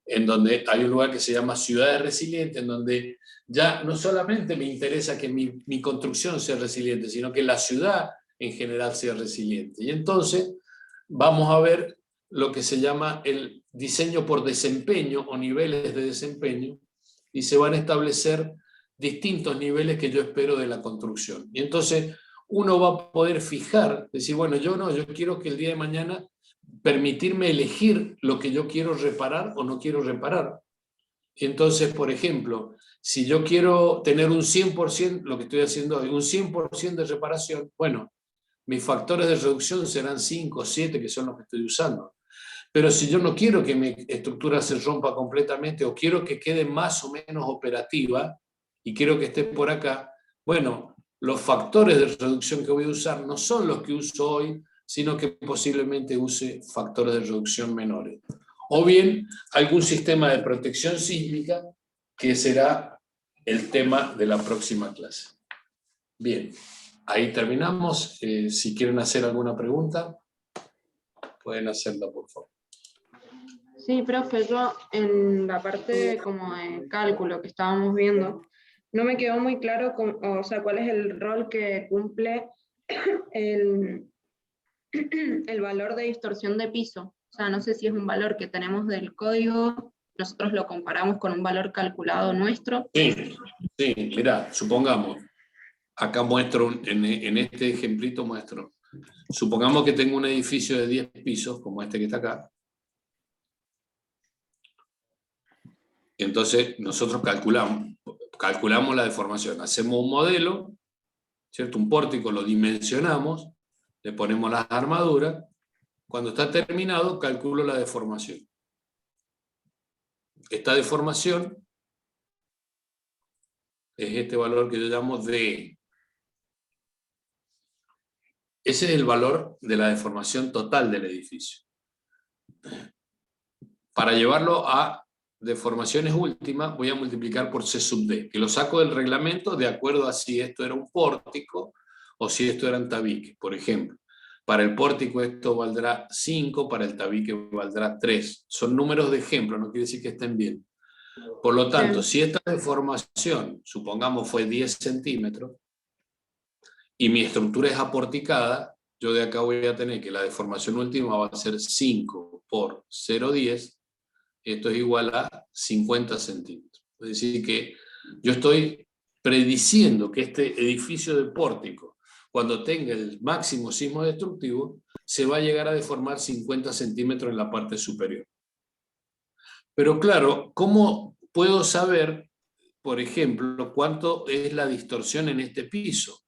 en donde hay un lugar que se llama Ciudades Resilientes, en donde ya no solamente me interesa que mi construcción sea resiliente, sino que la ciudad en general sea resiliente. Y entonces vamos a ver lo que se llama el diseño por desempeño o niveles de desempeño, y se van a establecer distintos niveles que yo espero de la construcción. Y entonces uno va a poder fijar, decir, bueno, yo quiero que el día de mañana permitirme elegir lo que yo quiero reparar o no quiero reparar. Entonces, por ejemplo, si yo quiero tener un 100%, lo que estoy haciendo hoy, un 100% de reparación, bueno, mis factores de reducción serán 5 o 7, que son los que estoy usando. Pero si yo no quiero que mi estructura se rompa completamente, o quiero que quede más o menos operativa, y quiero que esté por acá, bueno, los factores de reducción que voy a usar no son los que uso hoy, sino que posiblemente use factores de reducción menores. O bien algún sistema de protección sísmica, que será el tema de la próxima clase. Bien, ahí terminamos. Si quieren hacer alguna pregunta, pueden hacerla, por favor. Sí, profe, yo en la parte como de cálculo que estábamos viendo, no me quedó muy claro o sea, cuál es el rol que cumple el valor de distorsión de piso. O sea, no sé si es un valor que tenemos del código, nosotros lo comparamos con un valor calculado nuestro. Sí, mira, supongamos, acá muestro, en este ejemplito muestro, supongamos que tengo un edificio de 10 pisos, como este que está acá. Entonces nosotros calculamos la deformación, hacemos un modelo, ¿cierto? Un pórtico, lo dimensionamos, le ponemos las armaduras, cuando está terminado calculo la deformación. Esta deformación es este valor que yo llamo D. Ese es el valor de la deformación total del edificio. Para llevarlo a deformaciones últimas, voy a multiplicar por C sub D, que lo saco del reglamento de acuerdo a si esto era un pórtico o si esto eran tabiques. Por ejemplo, para el pórtico esto valdrá 5, para el tabique valdrá 3. Son números de ejemplo, no quiere decir que estén bien. Por lo tanto, si esta deformación, supongamos, fue 10 centímetros, y mi estructura es aporticada, yo de acá voy a tener que la deformación última va a ser 5 por 0,10, esto es igual a 50 centímetros. Es decir que yo estoy prediciendo que este edificio de pórtico, cuando tenga el máximo sismo destructivo, se va a llegar a deformar 50 centímetros en la parte superior. Pero claro, ¿cómo puedo saber, por ejemplo, cuánto es la distorsión en este piso?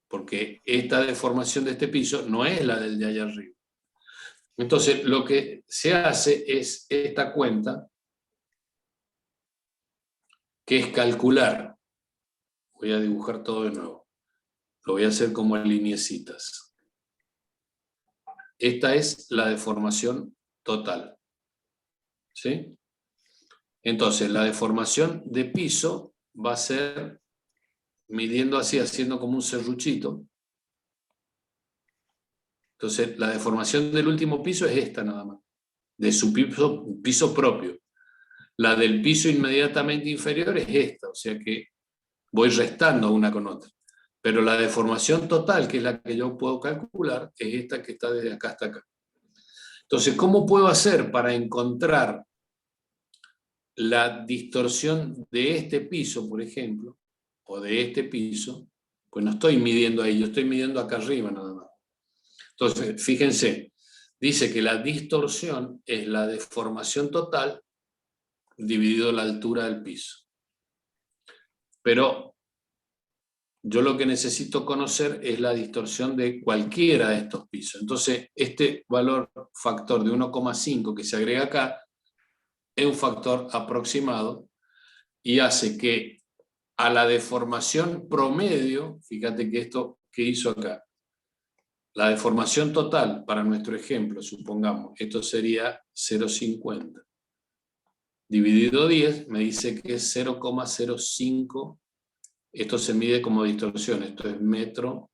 Porque esta deformación de este piso no es la del de allá arriba. Entonces, lo que se hace es esta cuenta, que es calcular. Voy a dibujar todo de nuevo. Lo voy a hacer como en lineecitas. Esta es la deformación total. ¿Sí? Entonces, la deformación de piso va a ser, midiendo así, haciendo como un serruchito. Entonces, la deformación del último piso es esta nada más, de su piso propio. La del piso inmediatamente inferior es esta, o sea que voy restando una con otra. Pero la deformación total, que es la que yo puedo calcular, es esta que está desde acá hasta acá. Entonces, ¿cómo puedo hacer para encontrar la distorsión de este piso, por ejemplo, o de este piso? Pues no estoy midiendo ahí, yo estoy midiendo acá arriba nada más. Entonces, fíjense, dice que la distorsión es la deformación total dividido la altura del piso. Pero yo lo que necesito conocer es la distorsión de cualquiera de estos pisos. Entonces, este valor factor de 1,5 que se agrega acá es un factor aproximado y hace que a la deformación promedio, fíjate que esto que hizo acá, la deformación total para nuestro ejemplo, supongamos, esto sería 0,50. Dividido 10 me dice que es 0,05. Esto se mide como distorsión, esto es metro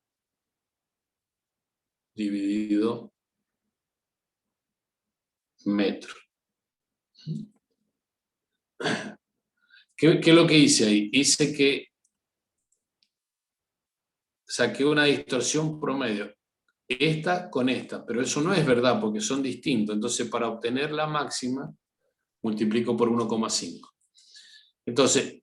dividido metro. ¿Qué es lo que hice ahí? Hice que saqué una distorsión promedio, esta con esta, pero eso no es verdad porque son distintos. Entonces, para obtener la máxima, multiplico por 1,5. Entonces,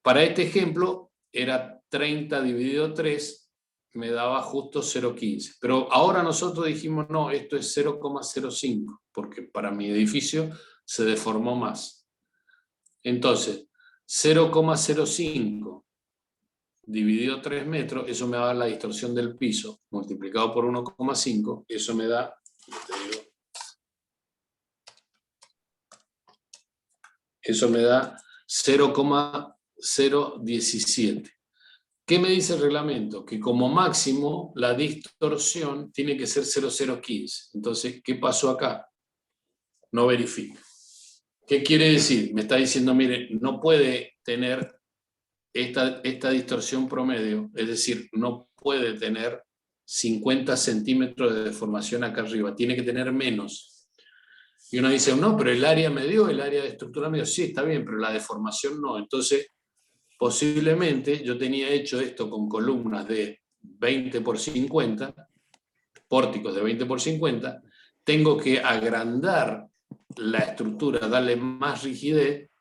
para este ejemplo, era 30 dividido 3, me daba justo 0,15. Pero ahora nosotros dijimos, no, esto es 0,05, porque para mi edificio se deformó más. Entonces, 0,05 dividido 3 metros, eso me da la distorsión del piso, multiplicado por 1,5, eso me da, eso me da 0,017. ¿Qué me dice el reglamento? Que como máximo la distorsión tiene que ser 0,015. Entonces, ¿qué pasó acá? No verifica. ¿Qué quiere decir? Me está diciendo, mire, no puede tener esta distorsión promedio, es decir, no puede tener 50 centímetros de deformación acá arriba, tiene que tener menos. Y uno dice, no, pero el área me dio, el área de estructura me dio, sí, está bien, pero la deformación no. Entonces, posiblemente yo tenía hecho esto con columnas de 20 por 50, pórticos de 20 por 50, tengo que agrandar la estructura, darle más rigidez,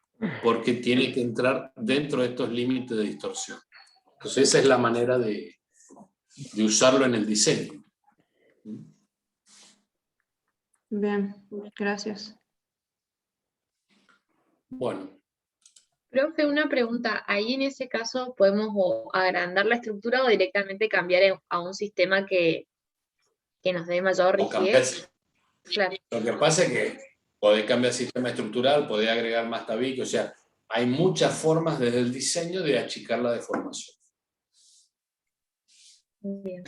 porque tiene que entrar dentro de estos límites de distorsión. Entonces esa es la manera de usarlo en el diseño. Bien, gracias. Bueno, Profe, una pregunta. Ahí en ese caso podemos o agrandar la estructura o directamente cambiar a un sistema que nos dé mayor o cambiar, rigidez. Claro. lo que pasa es que podés cambiar el sistema estructural, podés agregar más tabique, o sea, hay muchas formas desde el diseño de achicar la deformación. Bien.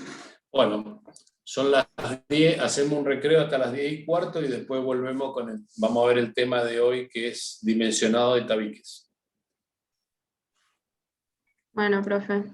Bueno, son las 10, hacemos un recreo hasta las 10:15 y después volvemos vamos a ver el tema de hoy que es dimensionado de tabiques. Bueno, profe.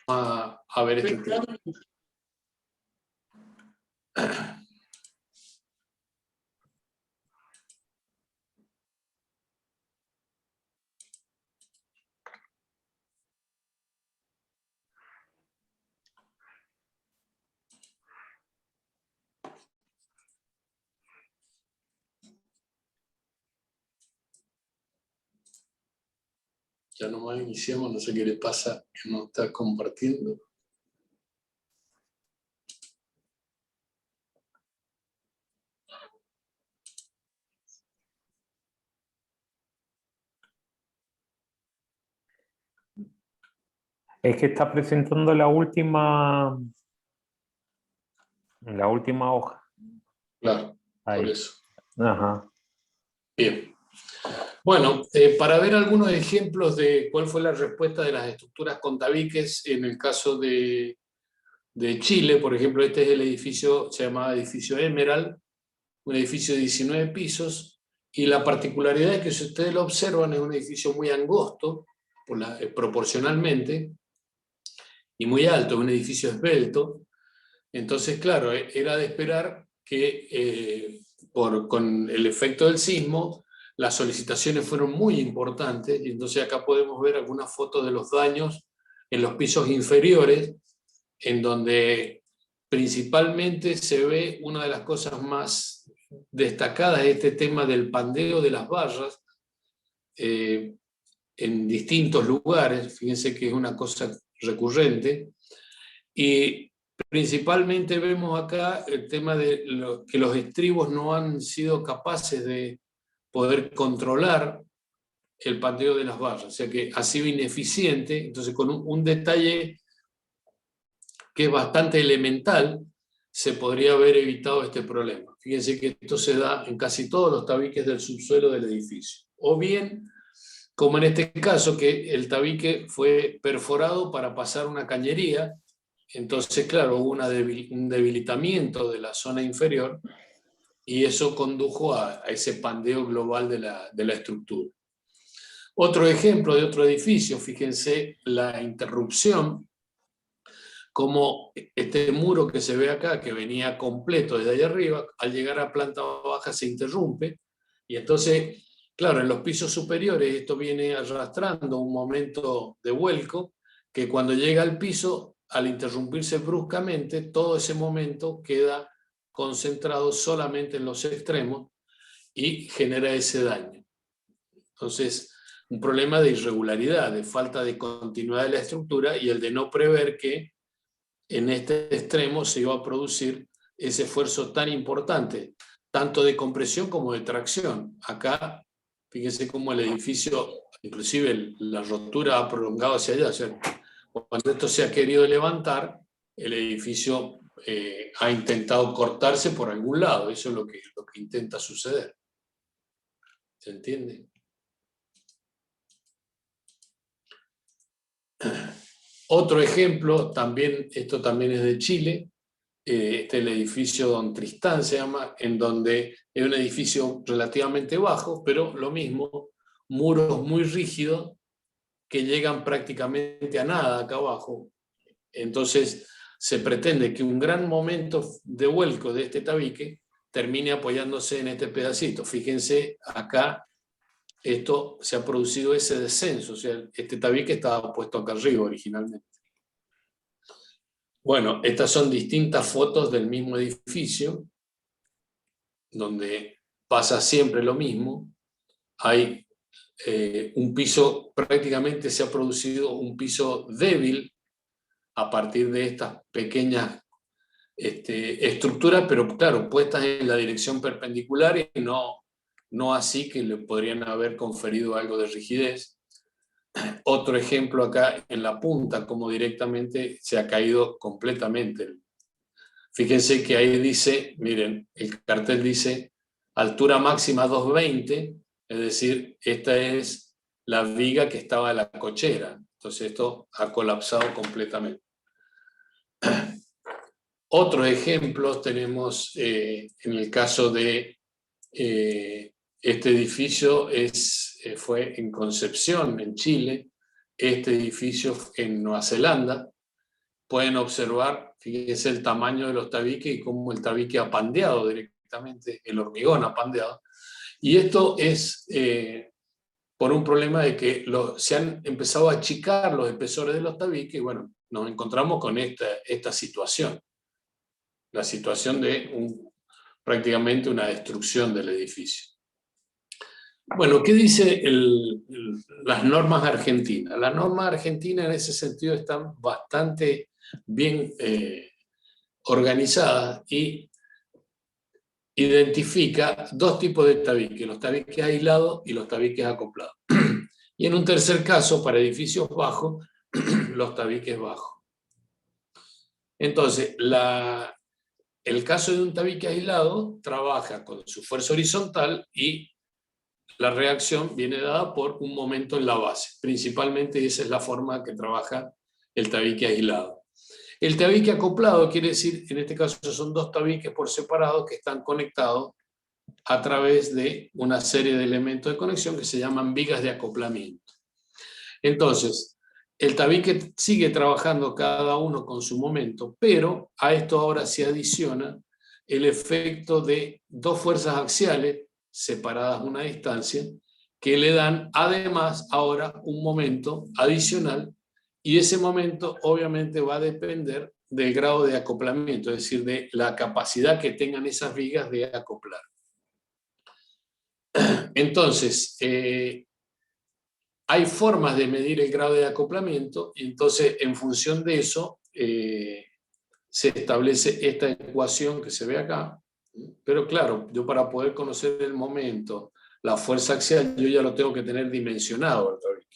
A ver este tema. Ya nomás iniciamos, no sé qué le pasa, que no está compartiendo. Es que está presentando la última hoja. Claro, Ahí. por eso. Ajá. Bien. Bueno, para ver algunos ejemplos de cuál fue la respuesta de las estructuras con tabiques en el caso de Chile, por ejemplo, este es el edificio, se llamaba edificio Emerald, un edificio de 19 pisos, y la particularidad es que si ustedes lo observan es un edificio muy angosto, proporcionalmente, y muy alto, es un edificio esbelto. Entonces, claro, era de esperar que con el efecto del sismo, las solicitaciones fueron muy importantes, y entonces acá podemos ver algunas fotos de los daños en los pisos inferiores, en donde principalmente se ve una de las cosas más destacadas, este tema del pandeo de las barras en distintos lugares. Fíjense que es una cosa recurrente, y principalmente vemos acá el tema de que los estribos no han sido capaces de poder controlar el pandeo de las barras, o sea que ha sido ineficiente. Entonces, con un detalle que es bastante elemental, se podría haber evitado este problema. Fíjense que esto se da en casi todos los tabiques del subsuelo del edificio. O bien, como en este caso, que el tabique fue perforado para pasar una cañería, entonces, claro, hubo un debilitamiento de la zona inferior, y eso condujo a ese pandeo global de la estructura. Otro ejemplo de otro edificio, fíjense la interrupción, como este muro que se ve acá, que venía completo desde ahí arriba, al llegar a planta baja se interrumpe, y entonces, claro, en los pisos superiores esto viene arrastrando un momento de vuelco, que cuando llega al piso, al interrumpirse bruscamente, todo ese momento queda concentrado solamente en los extremos y genera ese daño. Entonces, un problema de irregularidad, de falta de continuidad de la estructura, y el de no prever que en este extremo se iba a producir ese esfuerzo tan importante, tanto de compresión como de tracción. Acá, fíjense cómo el edificio, inclusive la rotura ha prolongado hacia allá. O sea, cuando esto se ha querido levantar, el edificio ha intentado cortarse por algún lado. Eso es lo que intenta suceder. ¿Se entiende? Otro ejemplo, esto también es de Chile, este es el edificio Don Tristán, se llama, en donde es un edificio relativamente bajo, pero lo mismo, muros muy rígidos que llegan prácticamente a nada acá abajo. Entonces se pretende que un gran momento de vuelco de este tabique termine apoyándose en este pedacito. Fíjense acá, esto se ha producido ese descenso, o sea, este tabique estaba puesto acá arriba originalmente. Bueno, estas son distintas fotos del mismo edificio, donde pasa siempre lo mismo. Hay un piso, prácticamente se ha producido un piso débil a partir de estas pequeñas estructuras, pero claro, puestas en la dirección perpendicular y no así que le podrían haber conferido algo de rigidez. Otro ejemplo acá en la punta, como directamente se ha caído completamente. Fíjense que ahí dice, miren, el cartel dice altura máxima 220, es decir, esta es la viga que estaba en la cochera. Entonces esto ha colapsado completamente. Otros ejemplos tenemos en el caso de Este edificio fue en Concepción, en Chile. Este edificio en Nueva Zelanda. Pueden observar, fíjense el tamaño de los tabiques y cómo el tabique ha pandeado directamente, el hormigón ha pandeado. Y esto es por un problema de que se han empezado a achicar los espesores de los tabiques y bueno, nos encontramos con esta situación. La situación de prácticamente una destrucción del edificio. Bueno, ¿qué dice las normas argentinas? Las normas argentinas en ese sentido están bastante bien organizadas y identifica dos tipos de tabiques, los tabiques aislados y los tabiques acoplados. Y en un tercer caso, para edificios bajos, los tabiques bajos. Entonces, el caso de un tabique aislado trabaja con su fuerza horizontal y la reacción viene dada por un momento en la base. Principalmente esa es la forma que trabaja el tabique aislado. El tabique acoplado quiere decir, en este caso son dos tabiques por separado que están conectados a través de una serie de elementos de conexión que se llaman vigas de acoplamiento. Entonces, el tabique sigue trabajando cada uno con su momento, pero a esto ahora se adiciona el efecto de dos fuerzas axiales separadas a una distancia, que le dan además ahora un momento adicional, y ese momento obviamente va a depender del grado de acoplamiento, es decir, de la capacidad que tengan esas vigas de acoplar. Entonces, hay formas de medir el grado de acoplamiento, y entonces en función de eso se establece esta ecuación que se ve acá. Pero claro, yo para poder conocer el momento, la fuerza axial, yo ya lo tengo que tener dimensionado el tabique.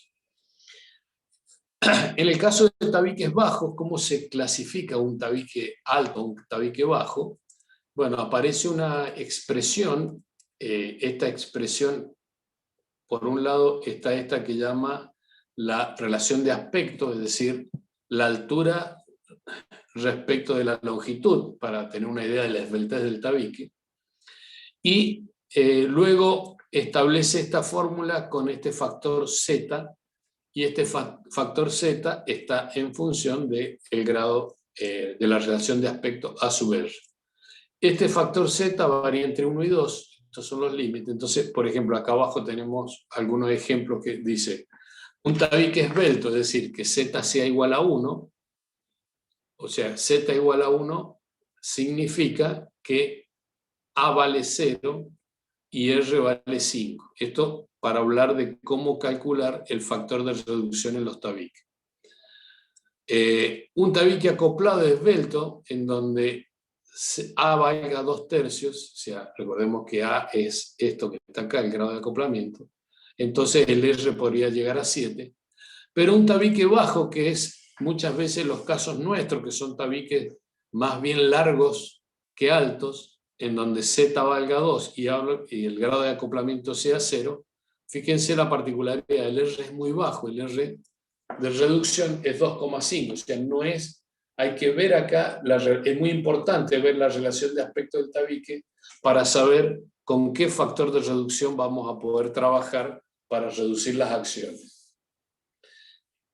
En el caso de tabiques bajos, ¿cómo se clasifica un tabique alto, un tabique bajo? Bueno, aparece una expresión, esta expresión, por un lado está esta que llama la relación de aspecto, es decir, la altura respecto de la longitud, para tener una idea de la esbeltez del tabique, y luego establece esta fórmula con este factor Z, y este factor Z está en función del grado de la relación de aspecto a su vez. Este factor Z varía entre 1 y 2, estos son los límites. Entonces, por ejemplo, acá abajo tenemos algunos ejemplos que dice un tabique esbelto, es decir, que Z sea igual a 1, o sea, Z igual a 1 significa que A vale 0 y R vale 5. Esto para hablar de cómo calcular el factor de reducción en los tabiques. Un tabique acoplado esbelto, en donde A valga 2/3, o sea, recordemos que A es esto que está acá, el grado de acoplamiento, entonces el R podría llegar a 7. Pero un tabique bajo, que es muchas veces los casos nuestros, que son tabiques más bien largos que altos, en donde Z valga 2 y el grado de acoplamiento sea 0, fíjense la particularidad, el R es muy bajo, el R de reducción es 2,5, o sea, no es, hay que ver acá, es muy importante ver la relación de aspecto del tabique para saber con qué factor de reducción vamos a poder trabajar para reducir las acciones.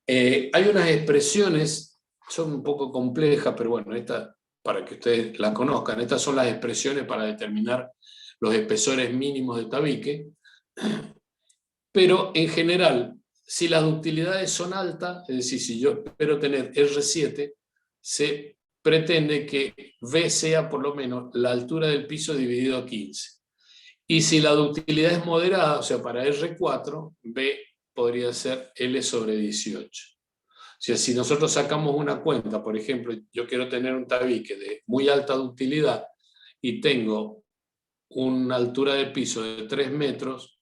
Hay unas expresiones, son un poco complejas, pero bueno, esta, para que ustedes la conozcan, estas son las expresiones para determinar los espesores mínimos de tabique, pero en general, si las ductilidades son altas, es decir, si yo espero tener R7, se pretende que V sea por lo menos la altura del piso dividido a 15. Y si la ductilidad es moderada, o sea, para R4, V podría ser L sobre 18. O sea, si nosotros sacamos una cuenta, por ejemplo, yo quiero tener un tabique de muy alta ductilidad y tengo una altura de piso de 3 metros,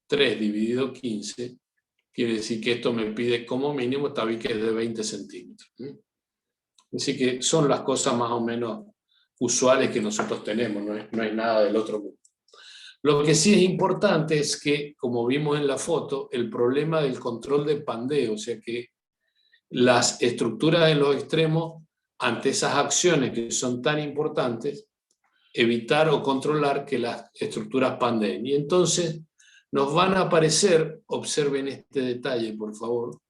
3 dividido 15, quiere decir que esto me pide como mínimo tabiques de 20 centímetros. Así que son las cosas más o menos usuales que nosotros tenemos, no es nada del otro mundo. Lo que sí es importante es que, como vimos en la foto, el problema del control de pandeo, o sea que las estructuras en los extremos, ante esas acciones que son tan importantes, evitar o controlar que las estructuras pandeen. Y entonces nos van a aparecer, observen este detalle por favor,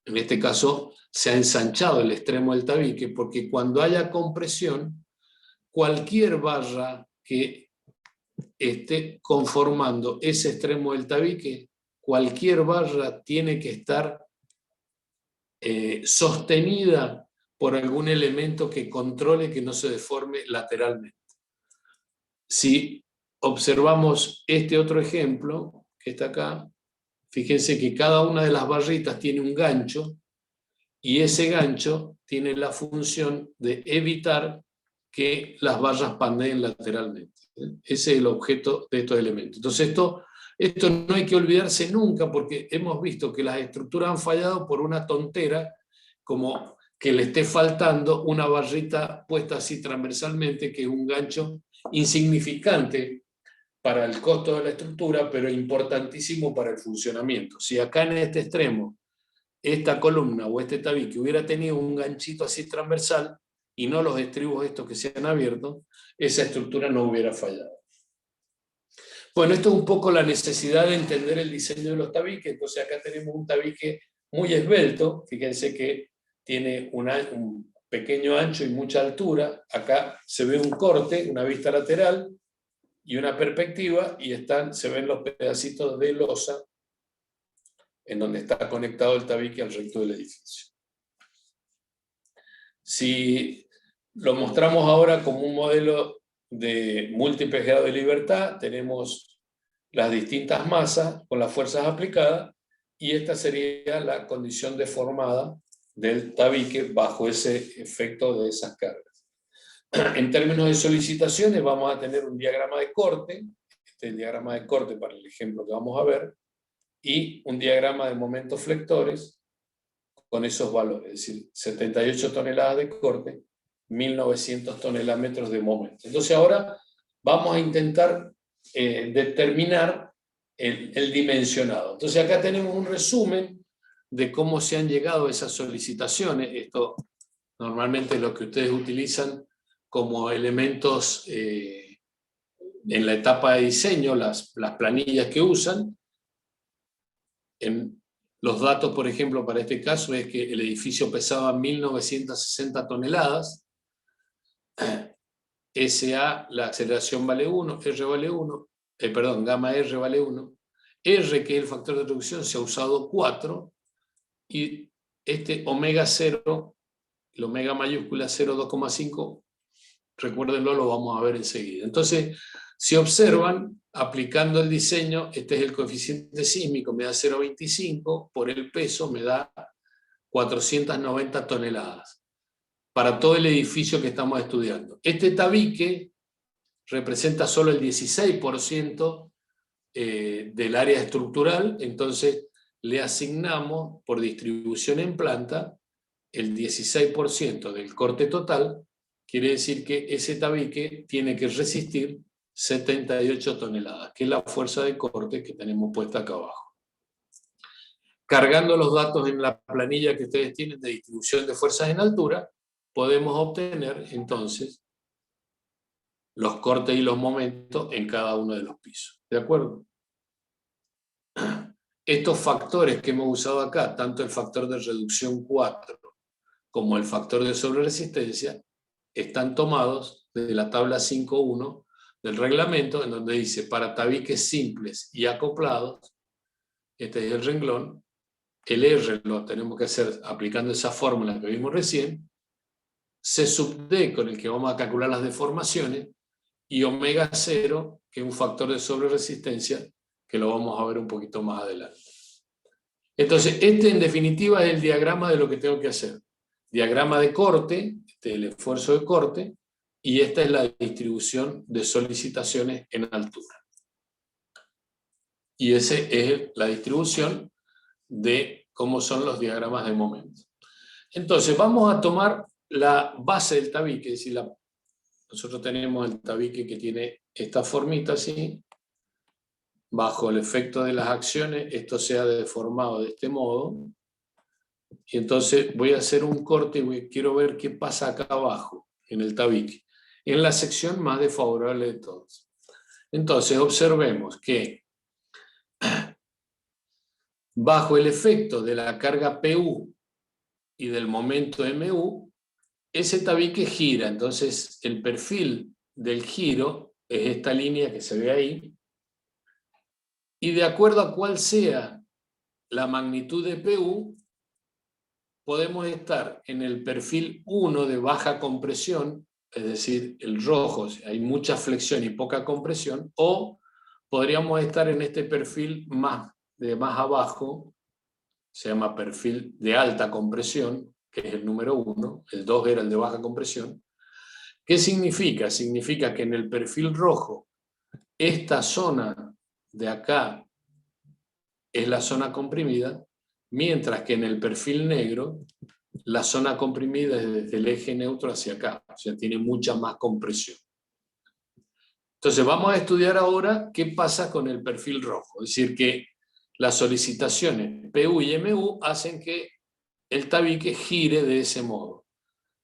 en este caso se ha ensanchado el extremo del tabique, porque cuando haya compresión, cualquier barra que esté conformando ese extremo del tabique, cualquier barra tiene que estar sostenida por algún elemento que controle que no se deforme lateralmente. Si observamos este otro ejemplo, que está acá, fíjense que cada una de las barritas tiene un gancho, y ese gancho tiene la función de evitar que las barras pandeen lateralmente. Ese es el objeto de estos elementos. Entonces esto no hay que olvidarse nunca, porque hemos visto que las estructuras han fallado por una tontera, como que le esté faltando una barrita puesta así transversalmente, que es un gancho insignificante para el costo de la estructura, pero importantísimo para el funcionamiento. Si acá en este extremo, esta columna o este tabique hubiera tenido un ganchito así transversal, y no los estribos estos que se han abierto, esa estructura no hubiera fallado. Bueno, esto es un poco la necesidad de entender el diseño de los tabiques. Entonces acá tenemos un tabique muy esbelto, fíjense que tiene un pequeño ancho y mucha altura. Acá se ve un corte, una vista lateral y una perspectiva, y se ven los pedacitos de losa en donde está conectado el tabique al recto del edificio. Si lo mostramos ahora como un modelo de múltiples grados de libertad, tenemos las distintas masas con las fuerzas aplicadas, y esta sería la condición deformada del tabique bajo ese efecto de esas cargas. En términos de solicitaciones vamos a tener un diagrama de corte, este es el diagrama de corte para el ejemplo que vamos a ver, y un diagrama de momentos flectores con esos valores, es decir, 78 toneladas de corte, 1900 tonelómetros de momento. Entonces ahora vamos a intentar determinar el dimensionado. Entonces acá tenemos un resumen de cómo se han llegado a esas solicitaciones. Esto normalmente es lo que ustedes utilizan como elementos en la etapa de diseño, las planillas que usan. Los datos, por ejemplo, para este caso es que el edificio pesaba 1960 toneladas, SA, la aceleración vale 1, R vale 1, gamma R vale 1, R, que es el factor de reducción, se ha usado 4, y este omega 0, el omega mayúscula 0,2,5, recuérdenlo, lo vamos a ver enseguida. Entonces, si observan, aplicando el diseño, este es el coeficiente sísmico, me da 0,25, por el peso me da 490 toneladas, para todo el edificio que estamos estudiando. Este tabique representa solo el 16% del área estructural, entonces le asignamos por distribución en planta el 16% del corte total, quiere decir que ese tabique tiene que resistir 78 toneladas, que es la fuerza de corte que tenemos puesta acá abajo. Cargando los datos en la planilla que ustedes tienen de distribución de fuerzas en altura, podemos obtener entonces los cortes y los momentos en cada uno de los pisos. ¿De acuerdo? Estos factores que hemos usado acá, tanto el factor de reducción 4 como el factor de sobreresistencia, están tomados de la tabla 5.1 del reglamento, en donde dice, para tabiques simples y acoplados, este es el renglón, el R lo tenemos que hacer aplicando esa fórmula que vimos recién, C sub D, con el que vamos a calcular las deformaciones, y omega 0, que es un factor de sobreresistencia, que lo vamos a ver un poquito más adelante. Entonces, este en definitiva es el diagrama de lo que tengo que hacer. Diagrama de corte, este es el esfuerzo de corte, y esta es la distribución de solicitaciones en altura. Y esa es la distribución de cómo son los diagramas de momento. Entonces, vamos a tomar la base del tabique, es decir, nosotros tenemos el tabique que tiene esta formita así, bajo el efecto de las acciones, esto se ha deformado de este modo, y entonces voy a hacer un corte y quiero ver qué pasa acá abajo, en el tabique. en la sección más desfavorable de todas. Entonces observemos que bajo el efecto de la carga PU y del momento MU, ese tabique gira. Entonces el perfil del giro es esta línea que se ve ahí, y de acuerdo a cuál sea la magnitud de PU, podemos estar en el perfil 1 de baja compresión, es decir, el rojo, hay mucha flexión y poca compresión, o podríamos estar en este perfil de más abajo, se llama perfil de alta compresión, que es el número 1, el 2 era el de baja compresión. ¿Qué significa? Significa que en el perfil rojo, esta zona de acá es la zona comprimida, mientras que en el perfil negro, la zona comprimida es desde el eje neutro hacia acá, o sea, tiene mucha más compresión. Entonces vamos a estudiar ahora qué pasa con el perfil rojo, es decir, que las solicitaciones PU y MU hacen que el tabique gire de ese modo.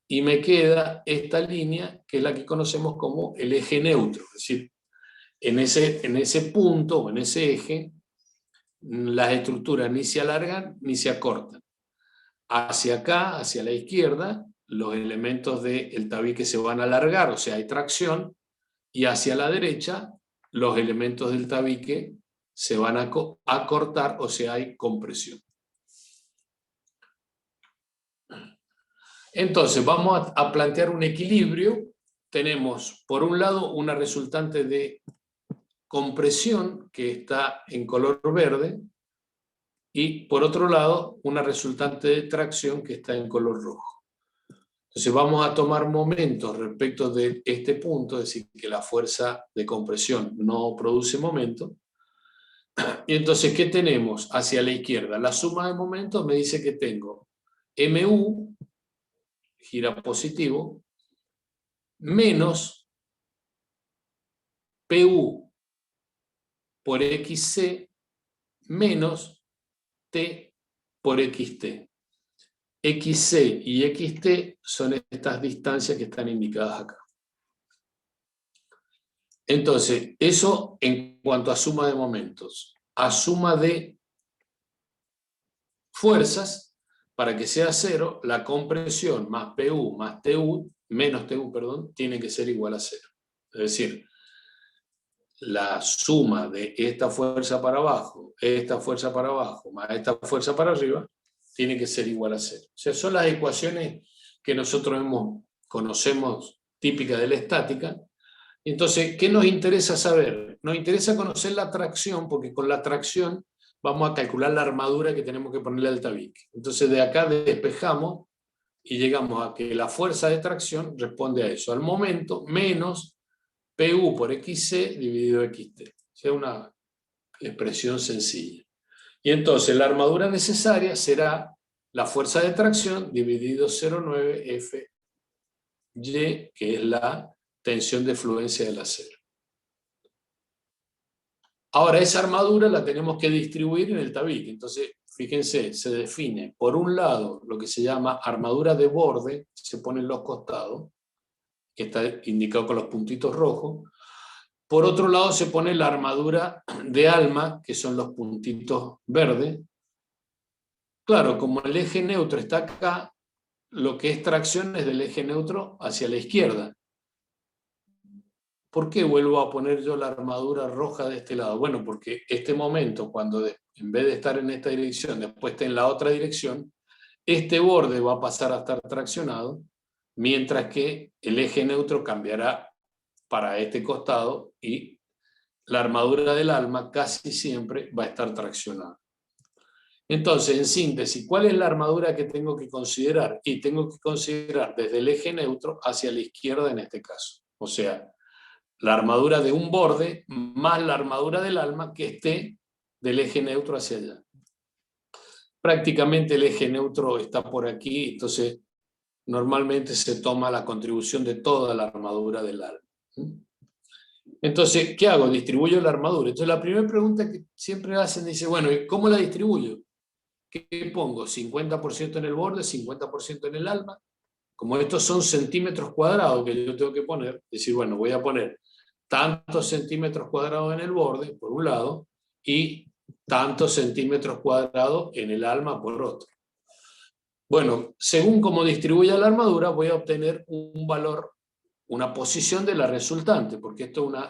Y me queda esta línea, que es la que conocemos como el eje neutro, es decir, en ese punto o en ese eje, las estructuras ni se alargan ni se acortan. Hacia acá, hacia la izquierda, los elementos del tabique se van a alargar, o sea, hay tracción, y hacia la derecha, los elementos del tabique se van a acortar, o sea, hay compresión. Entonces, vamos a plantear un equilibrio. Tenemos, por un lado, una resultante de compresión que está en color verde, y por otro lado, una resultante de tracción que está en color rojo. Entonces vamos a tomar momentos respecto de este punto, es decir, que la fuerza de compresión no produce momento. Y entonces, ¿qué tenemos hacia la izquierda? La suma de momentos me dice que tengo MU, gira positivo, menos PU por XC, menos T por XT. XC y XT son estas distancias que están indicadas acá. Entonces, eso en cuanto a suma de momentos. A suma de fuerzas, para que sea cero, la compresión más PU más TU, menos TU, perdón, tiene que ser igual a cero. Es decir, la suma de esta fuerza para abajo, más esta fuerza para arriba, tiene que ser igual a cero. O sea, son las ecuaciones que nosotros conocemos típicas de la estática. Entonces, ¿qué nos interesa saber? Nos interesa conocer la tracción, porque con la tracción vamos a calcular la armadura que tenemos que ponerle al tabique. Entonces, de acá despejamos y llegamos a que la fuerza de tracción responde a eso, al momento menos PU por XC dividido XT. O sea, una expresión sencilla. Y entonces la armadura necesaria será la fuerza de tracción dividido 0,9 FY, que es la tensión de fluencia del acero. Ahora, esa armadura la tenemos que distribuir en el tabique. Entonces, fíjense, se define por un lado lo que se llama armadura de borde, se pone en los costados, que está indicado con los puntitos rojos. Por otro lado se pone la armadura de alma, que son los puntitos verdes. Claro, como el eje neutro está acá, lo que es tracción es del eje neutro hacia la izquierda. ¿Por qué vuelvo a poner yo la armadura roja de este lado? Bueno, porque este momento, cuando en vez de estar en esta dirección, después está en la otra dirección, este borde va a pasar a estar traccionado, mientras que el eje neutro cambiará para este costado y la armadura del alma casi siempre va a estar traccionada. Entonces, en síntesis, ¿cuál es la armadura que tengo que considerar? Y tengo que considerar desde el eje neutro hacia la izquierda en este caso. O sea, la armadura de un borde más la armadura del alma que esté del eje neutro hacia allá. Prácticamente el eje neutro está por aquí, entonces normalmente se toma la contribución de toda la armadura del alma. Entonces, ¿qué hago? Distribuyo la armadura. Entonces, la primera pregunta que siempre hacen dice, bueno, ¿y cómo la distribuyo? ¿Qué pongo? ¿50% en el borde, 50% en el alma? como estos son centímetros cuadrados que yo tengo que poner, decir, bueno, voy a poner tantos centímetros cuadrados en el borde, por un lado, y tantos centímetros cuadrados en el alma, por otro. Bueno, según cómo distribuya la armadura, voy a obtener un valor, una posición de la resultante, porque esto es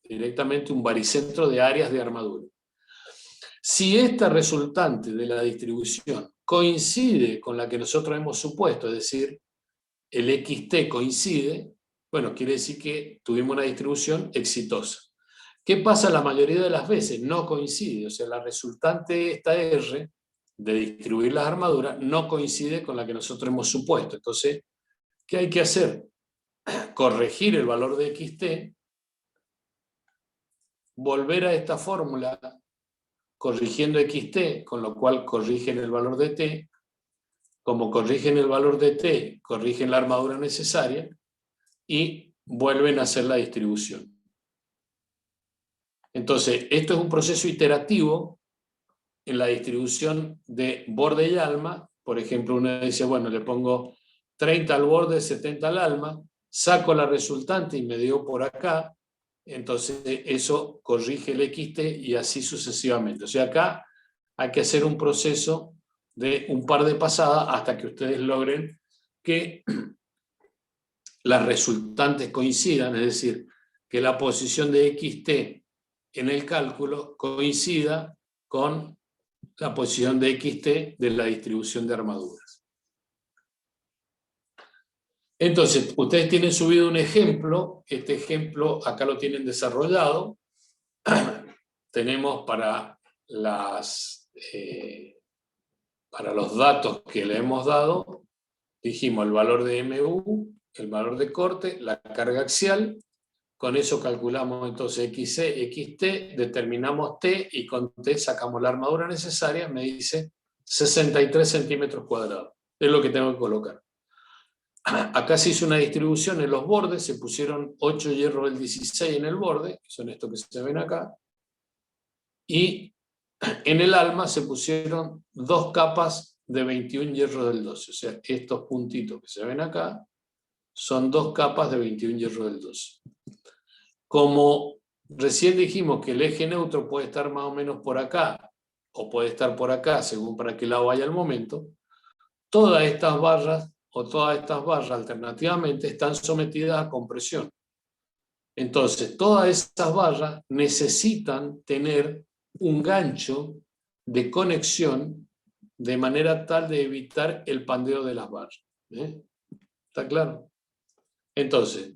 directamente un baricentro de áreas de armadura. Si esta resultante de la distribución coincide con la que nosotros hemos supuesto, es decir, el XT coincide, bueno, quiere decir que tuvimos una distribución exitosa. ¿Qué pasa la mayoría de las veces? No coincide, o sea, la resultante esta R de distribuir las armaduras no coincide con la que nosotros hemos supuesto. Entonces, ¿qué hay que hacer? Corregir el valor de XT, volver a esta fórmula corrigiendo XT, con lo cual corrigen el valor de T. Como corrigen el valor de T, corrigen la armadura necesaria y vuelven a hacer la distribución. Entonces, esto es un proceso iterativo en la distribución de borde y alma. Por ejemplo, uno dice, bueno, le pongo 30 al borde, 70 al alma, saco la resultante y me dio por acá, entonces eso corrige el XT y así sucesivamente. O sea, acá hay que hacer un proceso de un par de pasadas hasta que ustedes logren que las resultantes coincidan, es decir, que la posición de XT en el cálculo coincida con la posición de XT de la distribución de armaduras. Entonces, ustedes tienen subido un ejemplo, este ejemplo acá lo tienen desarrollado. Tenemos para los datos que le hemos dado, dijimos el valor de MU, el valor de corte, la carga axial. Con eso calculamos entonces XC, XT, determinamos T y con T sacamos la armadura necesaria, me dice 63 centímetros cuadrados. Es lo que tengo que colocar. Acá se hizo una distribución en los bordes, se pusieron 8 hierros del 16 en el borde, que son estos que se ven acá, y en el alma se pusieron 2 capas de 21 hierros del 12, o sea, estos puntitos que se ven acá son 2 capas de 21 hierros del 12. Como recién dijimos que el eje neutro puede estar más o menos por acá, o puede estar por acá, según para qué lado vaya el momento, todas estas barras alternativamente están sometidas a compresión. Entonces, todas estas barras necesitan tener un gancho de conexión de manera tal de evitar el pandeo de las barras. ¿Está claro? Entonces,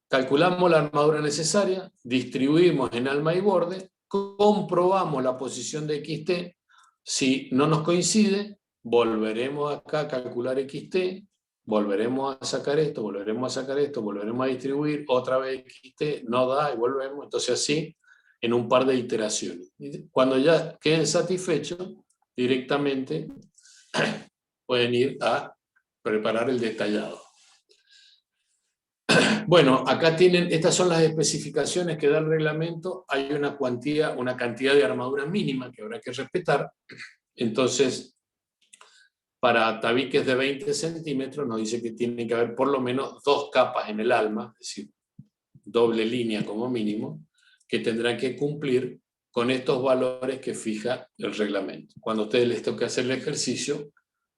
calculamos la armadura necesaria, distribuimos en alma y borde, comprobamos la posición de XT. Si no nos coincide, volveremos acá a calcular XT, volveremos a sacar esto, volveremos a sacar esto, volveremos a distribuir, otra vez XT, no da y volvemos. Entonces así, en un par de iteraciones. Cuando ya queden satisfechos, directamente pueden ir a preparar el detallado. Bueno, acá tienen, estas son las especificaciones que da el reglamento. Hay una cantidad de armadura mínima que habrá que respetar. Entonces, para tabiques de 20 centímetros nos dice que tiene que haber por lo menos 2 capas en el alma, es decir, doble línea como mínimo, que tendrán que cumplir con estos valores que fija el reglamento. Cuando a ustedes les toque hacer el ejercicio,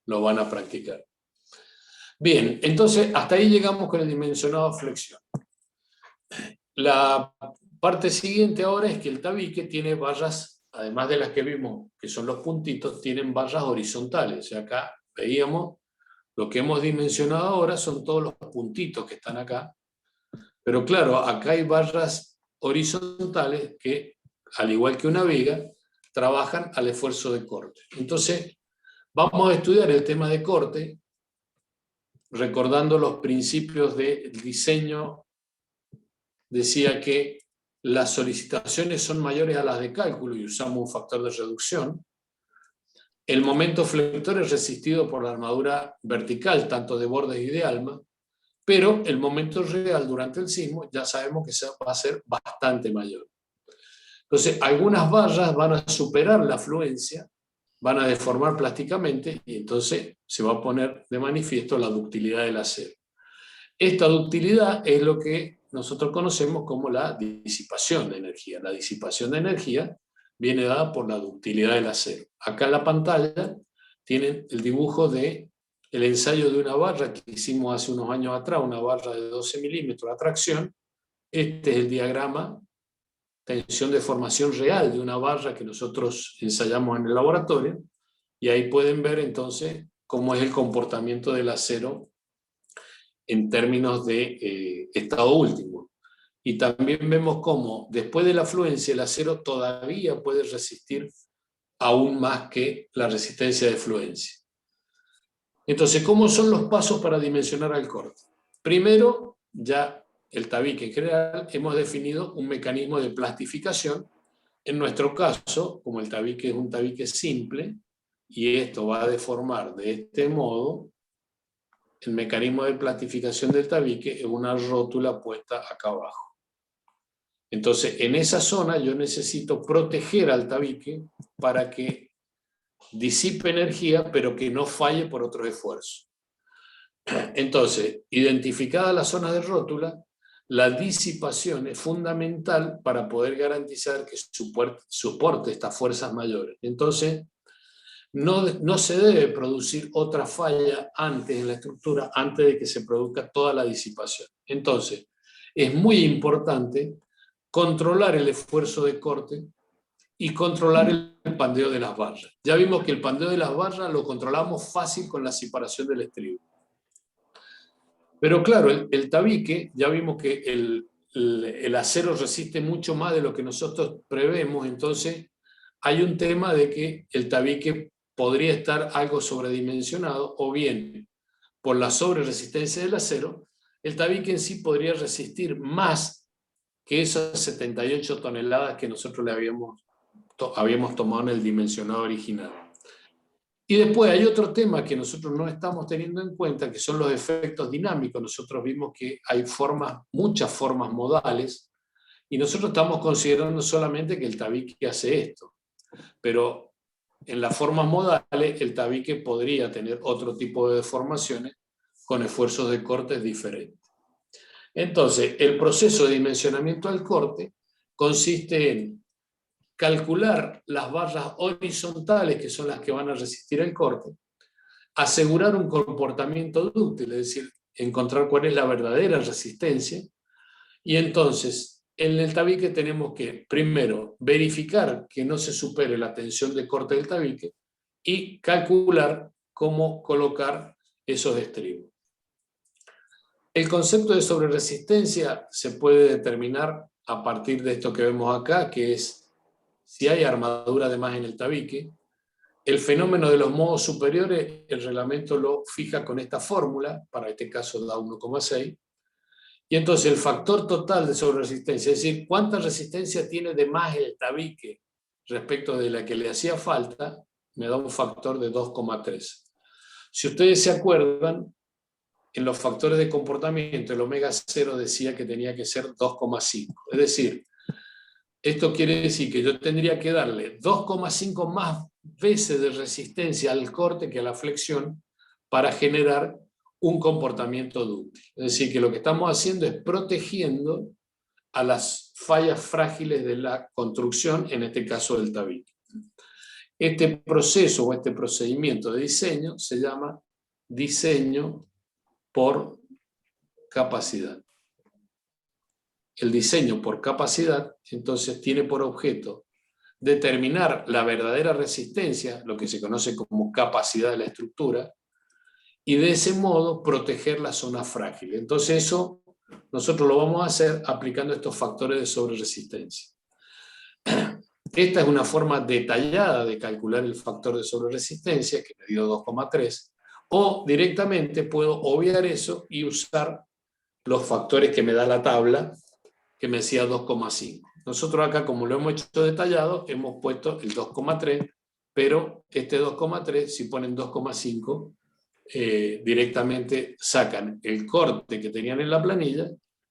lo van a practicar. Bien, entonces hasta ahí llegamos con el dimensionado flexión. La parte siguiente ahora es que el tabique tiene barras, además de las que vimos, que son los puntitos, tienen barras horizontales. O sea, acá veíamos, lo que hemos dimensionado ahora son todos los puntitos que están acá. Pero claro, acá hay barras horizontales que, al igual que una viga, trabajan al esfuerzo de corte. Entonces, vamos a estudiar el tema de corte, recordando los principios del diseño. Decía que las solicitaciones son mayores a las de cálculo y usamos un factor de reducción. El momento flector es resistido por la armadura vertical, tanto de bordes y de alma, pero el momento real durante el sismo ya sabemos que va a ser bastante mayor. Entonces, algunas barras van a superar la fluencia, van a deformar plásticamente y entonces se va a poner de manifiesto la ductilidad del acero. Esta ductilidad es lo que nosotros conocemos como la disipación de energía. La disipación de energía viene dada por la ductilidad del acero. Acá en la pantalla tienen el dibujo del ensayo de una barra que hicimos hace unos años atrás, una barra de 12 milímetros a tracción. Este es el diagrama, tensión de formación real de una barra que nosotros ensayamos en el laboratorio, y ahí pueden ver entonces cómo es el comportamiento del acero en términos de estado último. Y también vemos cómo después de la fluencia el acero todavía puede resistir aún más que la resistencia de fluencia. Entonces, ¿cómo son los pasos para dimensionar al corte? Primero, ya el tabique en general, hemos definido un mecanismo de plastificación. En nuestro caso, como el tabique es un tabique simple, y esto va a deformar de este modo, el mecanismo de plastificación del tabique es una rótula puesta acá abajo. Entonces, en esa zona yo necesito proteger al tabique para que disipe energía, pero que no falle por otro esfuerzo. Entonces, identificada la zona de rótula, la disipación es fundamental para poder garantizar que soporte estas fuerzas mayores. Entonces, no se debe producir otra falla antes en la estructura, antes de que se produzca toda la disipación. Entonces, es muy importante controlar el esfuerzo de corte y controlar el pandeo de las barras. Ya vimos que el pandeo de las barras lo controlamos fácil con la separación del estribo. Pero claro, el tabique, ya vimos que el acero resiste mucho más de lo que nosotros prevemos, entonces hay un tema de que el tabique podría estar algo sobredimensionado, o bien por la sobreresistencia del acero, el tabique en sí podría resistir más que esas 78 toneladas que nosotros le habíamos tomado en el dimensionado original. Y después hay otro tema que nosotros no estamos teniendo en cuenta, que son los efectos dinámicos. Nosotros vimos que hay muchas formas modales, y nosotros estamos considerando solamente que el tabique hace esto. Pero en las formas modales, el tabique podría tener otro tipo de deformaciones con esfuerzos de cortes diferentes. Entonces, el proceso de dimensionamiento al corte consiste en calcular las barras horizontales, que son las que van a resistir el corte, asegurar un comportamiento dúctil, es decir, encontrar cuál es la verdadera resistencia, y entonces en el tabique tenemos que, primero, verificar que no se supere la tensión de corte del tabique y calcular cómo colocar esos estribos. El concepto de sobreresistencia se puede determinar a partir de esto que vemos acá, que es si hay armadura de más en el tabique. El fenómeno de los modos superiores, el reglamento lo fija con esta fórmula, para este caso da 1,6, y entonces el factor total de sobreresistencia, es decir, cuánta resistencia tiene de más el tabique respecto de la que le hacía falta, me da un factor de 2,3. Si ustedes se acuerdan, en los factores de comportamiento, el omega 0 decía que tenía que ser 2,5. Es decir, esto quiere decir que yo tendría que darle 2,5 más veces de resistencia al corte que a la flexión para generar un comportamiento dúctil. Es decir, que lo que estamos haciendo es protegiendo a las fallas frágiles de la construcción, en este caso del tabique. Este proceso o este procedimiento de diseño se llama diseño por capacidad. El diseño por capacidad, entonces, tiene por objeto determinar la verdadera resistencia, lo que se conoce como capacidad de la estructura, y de ese modo proteger la zona frágil. Entonces eso nosotros lo vamos a hacer aplicando estos factores de sobreresistencia. Esta es una forma detallada de calcular el factor de sobreresistencia, que me dio 2,3, o directamente puedo obviar eso y usar los factores que me da la tabla, que me decía 2,5. Nosotros acá, como lo hemos hecho detallado, hemos puesto el 2,3, pero este 2,3, si ponen 2,5, directamente sacan el corte que tenían en la planilla,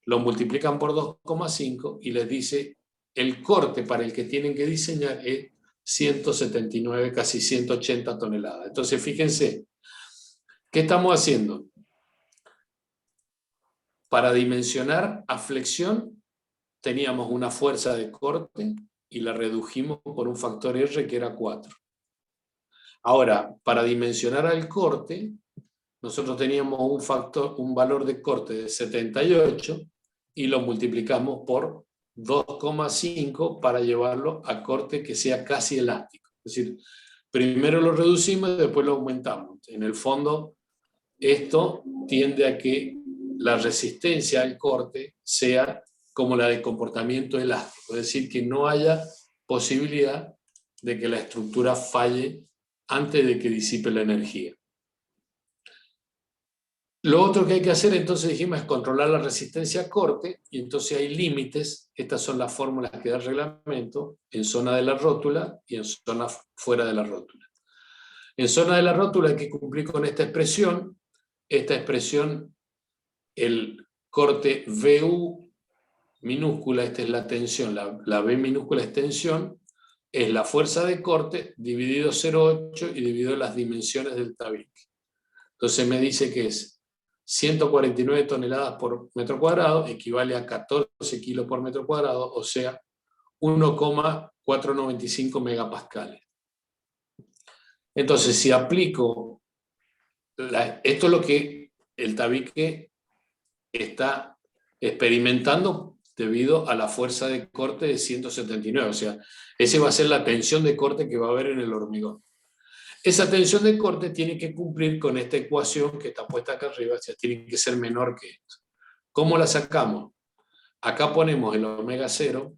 lo multiplican por 2,5 y les dice el corte para el que tienen que diseñar es 179, casi 180 toneladas. Entonces, fíjense, ¿qué estamos haciendo? Para dimensionar a flexión, teníamos una fuerza de corte y la redujimos por un factor R que era 4. Ahora, para dimensionar al corte, nosotros teníamos un valor de corte de 78 y lo multiplicamos por 2,5 para llevarlo a corte que sea casi elástico. Es decir, primero lo reducimos y después lo aumentamos. En el fondo, esto tiende a que la resistencia al corte sea como la de comportamiento elástico, es decir, que no haya posibilidad de que la estructura falle antes de que disipe la energía. Lo otro que hay que hacer, entonces dijimos, es controlar la resistencia a corte, y entonces hay límites. Estas son las fórmulas que da el reglamento, en zona de la rótula y en zona fuera de la rótula. En zona de la rótula hay que cumplir con esta expresión. Esta expresión, el corte VU minúscula, esta es la tensión, la V minúscula es tensión, es la fuerza de corte dividido 0,8 y dividido las dimensiones del tabique. Entonces me dice que es 149 toneladas por metro cuadrado, equivale a 14 kilos por metro cuadrado, o sea, 1,495 megapascales. Entonces, si aplico, esto es lo que el tabique está experimentando debido a la fuerza de corte de 179, o sea, esa va a ser la tensión de corte que va a haber en el hormigón. Esa tensión de corte tiene que cumplir con esta ecuación que está puesta acá arriba, o sea, tiene que ser menor que esto. ¿Cómo la sacamos? Acá ponemos el omega 0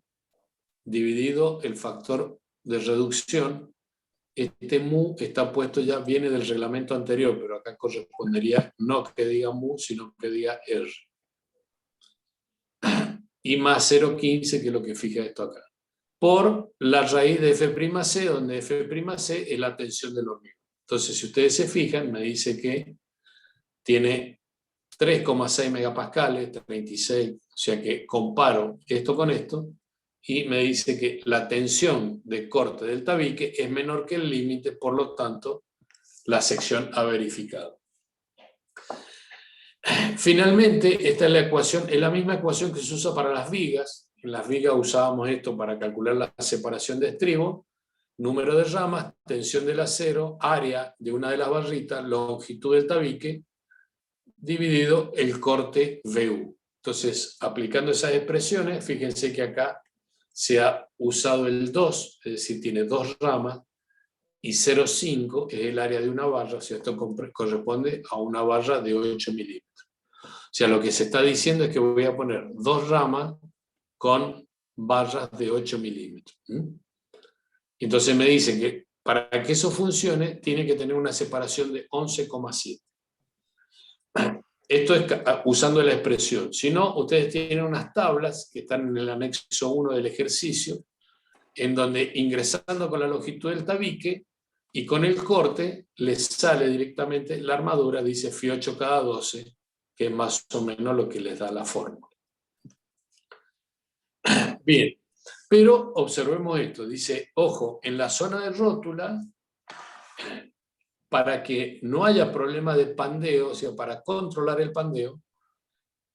dividido el factor de reducción. Este mu está puesto ya, viene del reglamento anterior, pero acá correspondería no que diga mu, sino que diga R. Y más 0,15, que es lo que fija esto acá, por la raíz de F'C, donde F'C es la tensión del hormigón. Entonces, si ustedes se fijan, me dice que tiene 3,6 megapascales, 36, o sea que comparo esto con esto, y me dice que la tensión de corte del tabique es menor que el límite, por lo tanto, la sección ha verificado. Finalmente, esta es la ecuación, es la misma ecuación que se usa para las vigas. En las vigas usábamos esto para calcular la separación de estribo, número de ramas, tensión del acero, área de una de las barritas, longitud del tabique, dividido el corte VU. Entonces, aplicando esas expresiones, fíjense que acá se ha usado el 2, es decir, tiene 2 ramas, y 0,5 es el área de una barra, o sea, esto corresponde a una barra de 8 milímetros. O sea, lo que se está diciendo es que voy a poner 2 ramas con barras de 8 milímetros. Entonces me dice que para que eso funcione, tiene que tener una separación de 11,7. Esto es usando la expresión. Si no, ustedes tienen unas tablas que están en el anexo 1 del ejercicio, en donde ingresando con la longitud del tabique y con el corte, les sale directamente la armadura, dice Φ8 cada 12, que es más o menos lo que les da la fórmula. Bien, pero observemos esto, dice, ojo, en la zona de rótula, para que no haya problema de pandeo, o sea, para controlar el pandeo,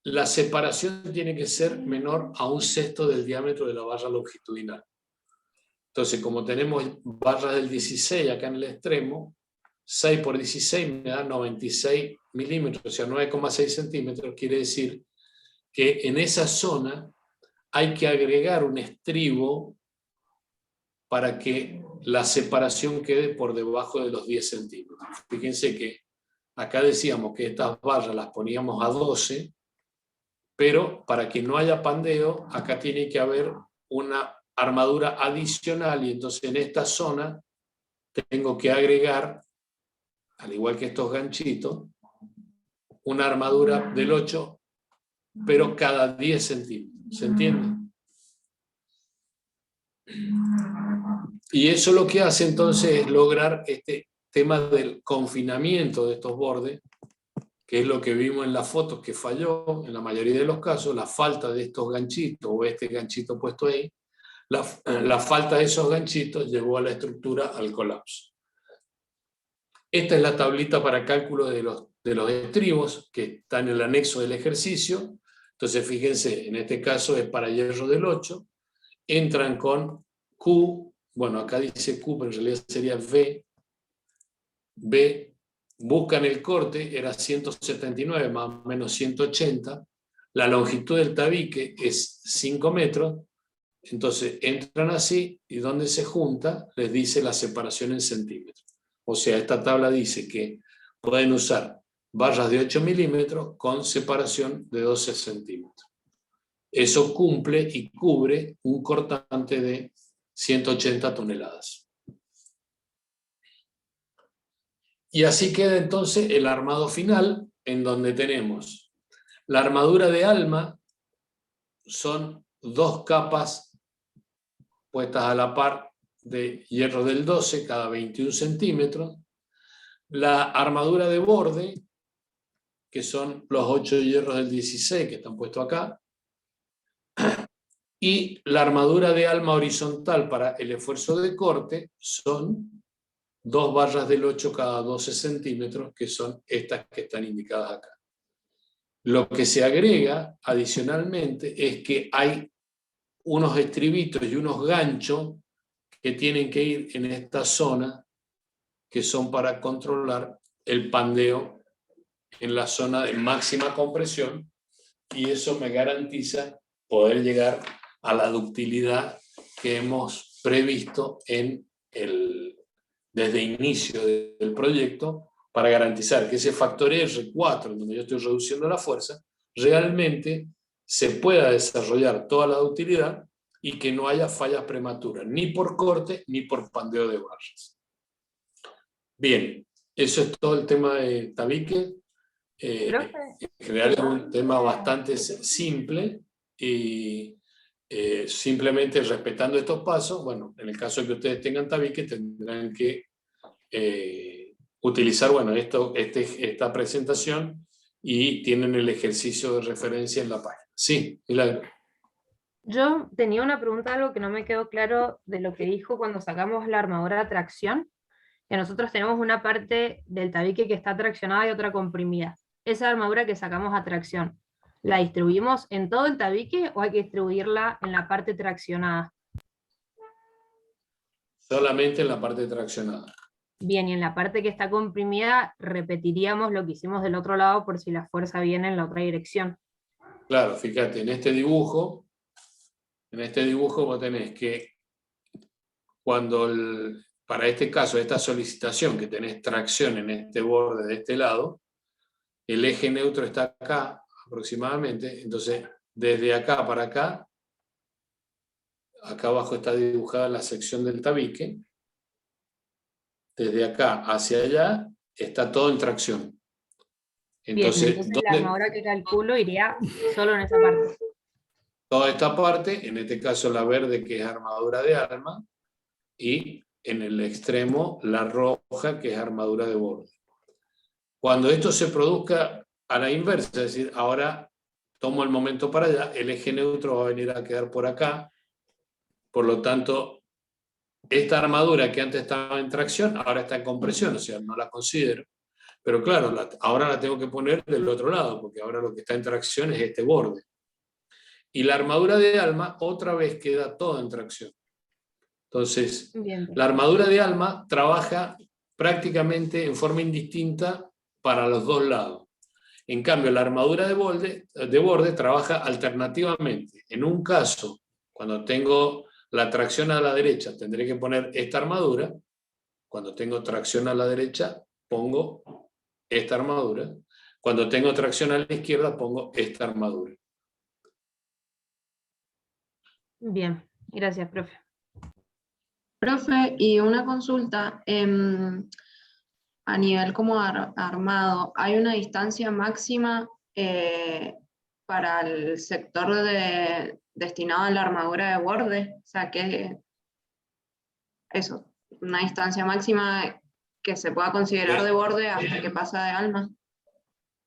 la separación tiene que ser menor a 1/6 del diámetro de la barra longitudinal. Entonces, como tenemos barras del 16 acá en el extremo, 6 por 16 me da 96 milímetros, o sea, 9,6 centímetros, quiere decir que en esa zona hay que agregar un estribo para que la separación quede por debajo de los 10 centímetros. Fíjense que acá decíamos que estas barras las poníamos a 12, pero para que no haya pandeo, acá tiene que haber una armadura adicional, y entonces en esta zona tengo que agregar, al igual que estos ganchitos, una armadura del 8, pero cada 10 centímetros. ¿Se entiende? Y eso lo que hace entonces es lograr este tema del confinamiento de estos bordes, que es lo que vimos en las fotos que falló en la mayoría de los casos, la falta de estos ganchitos o este ganchito puesto ahí. la falta de esos ganchitos llevó a la estructura al colapso. Esta es la tablita para cálculo de los estribos que está en el anexo del ejercicio. Entonces, fíjense, en este caso es para hierro del 8. Entran con Q, bueno, acá dice Q, pero en realidad sería V. B, buscan el corte, era 179 más o menos 180. La longitud del tabique es 5 metros. Entonces, entran así y donde se junta les dice la separación en centímetros. O sea, esta tabla dice que pueden usar barras de 8 milímetros con separación de 12 centímetros. Eso cumple y cubre un cortante de 180 toneladas. Y así queda entonces el armado final, en donde tenemos la armadura de alma, son 2 capas puestas a la par de hierro del 12 cada 21 centímetros. La armadura de borde, que son los 8 hierros del 16 que están puestos acá. Y la armadura de alma horizontal para el esfuerzo de corte son 2 barras del 8 cada 12 centímetros, que son estas que están indicadas acá. Lo que se agrega adicionalmente es que hay unos estribitos y unos ganchos que tienen que ir en esta zona, que son para controlar el pandeo en la zona de máxima compresión, y eso me garantiza poder llegar a la ductilidad que hemos previsto desde inicio del proyecto, para garantizar que ese factor R4, en donde yo estoy reduciendo la fuerza, realmente se pueda desarrollar toda la ductilidad y que no haya fallas prematuras, ni por corte ni por pandeo de barras. Bien, eso es todo el tema de tabique. En general es un tema bastante simple y simplemente respetando estos pasos, bueno, en el caso de que ustedes tengan tabique tendrán que utilizar, bueno, esta presentación, y tienen el ejercicio de referencia en la página. Sí, Milagro. Yo tenía una pregunta, algo que no me quedó claro de lo que dijo cuando sacamos la armadura a tracción, que nosotros tenemos una parte del tabique que está traccionada y otra comprimida. Esa armadura que sacamos a tracción, ¿la distribuimos en todo el tabique o hay que distribuirla en la parte traccionada? Solamente en la parte traccionada. Bien, y en la parte que está comprimida repetiríamos lo que hicimos del otro lado por si la fuerza viene en la otra dirección. Claro, fíjate, en este dibujo vos tenés que, para este caso, esta solicitación que tenés tracción en este borde de este lado, el eje neutro está acá aproximadamente, entonces desde acá para acá abajo está dibujada la sección del tabique, desde acá hacia allá está todo en tracción. Entonces, bien, entonces la armadura que calculo iría solo en esa parte. Toda esta parte, en este caso la verde, que es armadura de alma, y en el extremo la roja, que es armadura de borde. Cuando esto se produzca a la inversa, es decir, ahora tomo el momento para allá, el eje neutro va a venir a quedar por acá, por lo tanto, esta armadura que antes estaba en tracción, ahora está en compresión, o sea, no la considero. Pero claro, ahora la tengo que poner del otro lado, porque ahora lo que está en tracción es este borde. Y la armadura de alma otra vez queda toda en tracción. Entonces, Bien. la armadura de alma trabaja prácticamente en forma indistinta para los dos lados. En cambio, la armadura de borde trabaja alternativamente. En un caso, cuando tengo la tracción a la derecha, tendré que poner esta armadura. Cuando tengo tracción a la derecha, pongo esta armadura. Cuando tengo tracción a la izquierda, pongo esta armadura. Bien, gracias, profe. Profe, y una consulta, a nivel como armado, ¿hay una distancia máxima para el sector destinado a la armadura de borde? O sea, una distancia máxima que se pueda considerar de borde hasta que pasa de alma.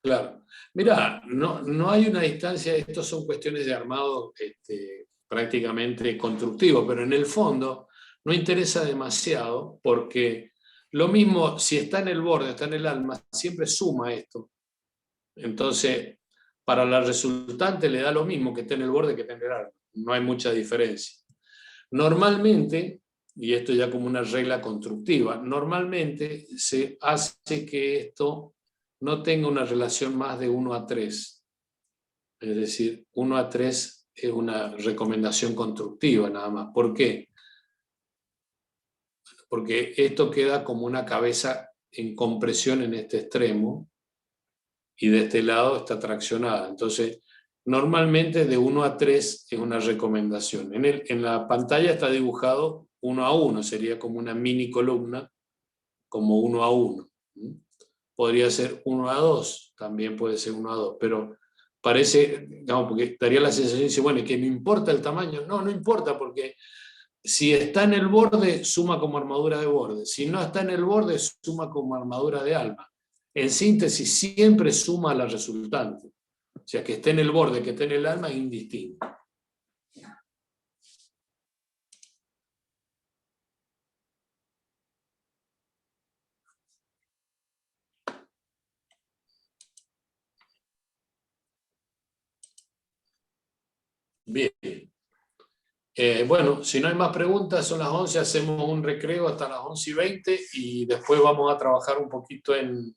Claro. Mirá, no hay una distancia, estos son cuestiones de armado prácticamente constructivo, pero en el fondo no interesa demasiado porque lo mismo si está en el borde, está en el alma, siempre suma esto. Entonces, para la resultante le da lo mismo que esté en el borde que esté en el alma. No hay mucha diferencia. Normalmente, y esto ya como una regla constructiva, normalmente se hace que esto no tenga una relación más de 1 a 3. Es decir, 1 a 3 es una recomendación constructiva nada más. ¿Por qué? Porque esto queda como una cabeza en compresión en este extremo y de este lado está traccionada. Entonces, normalmente de 1 a 3 es una recomendación. En la pantalla está dibujado 1 a 1, sería como una mini columna, como 1 a 1. Podría ser 1 a 2, también puede ser 1 a 2, pero parece, digamos, porque daría la sensación de decir, bueno, que no importa el tamaño. No, no importa, porque si está en el borde, suma como armadura de borde. Si no está en el borde, suma como armadura de alma. En síntesis, siempre suma a la resultante. O sea, que esté en el borde, que esté en el alma, es indistinto. Bien. Bueno, si no hay más preguntas, son las 11, hacemos un recreo hasta las 11:20 y después vamos a trabajar un poquito en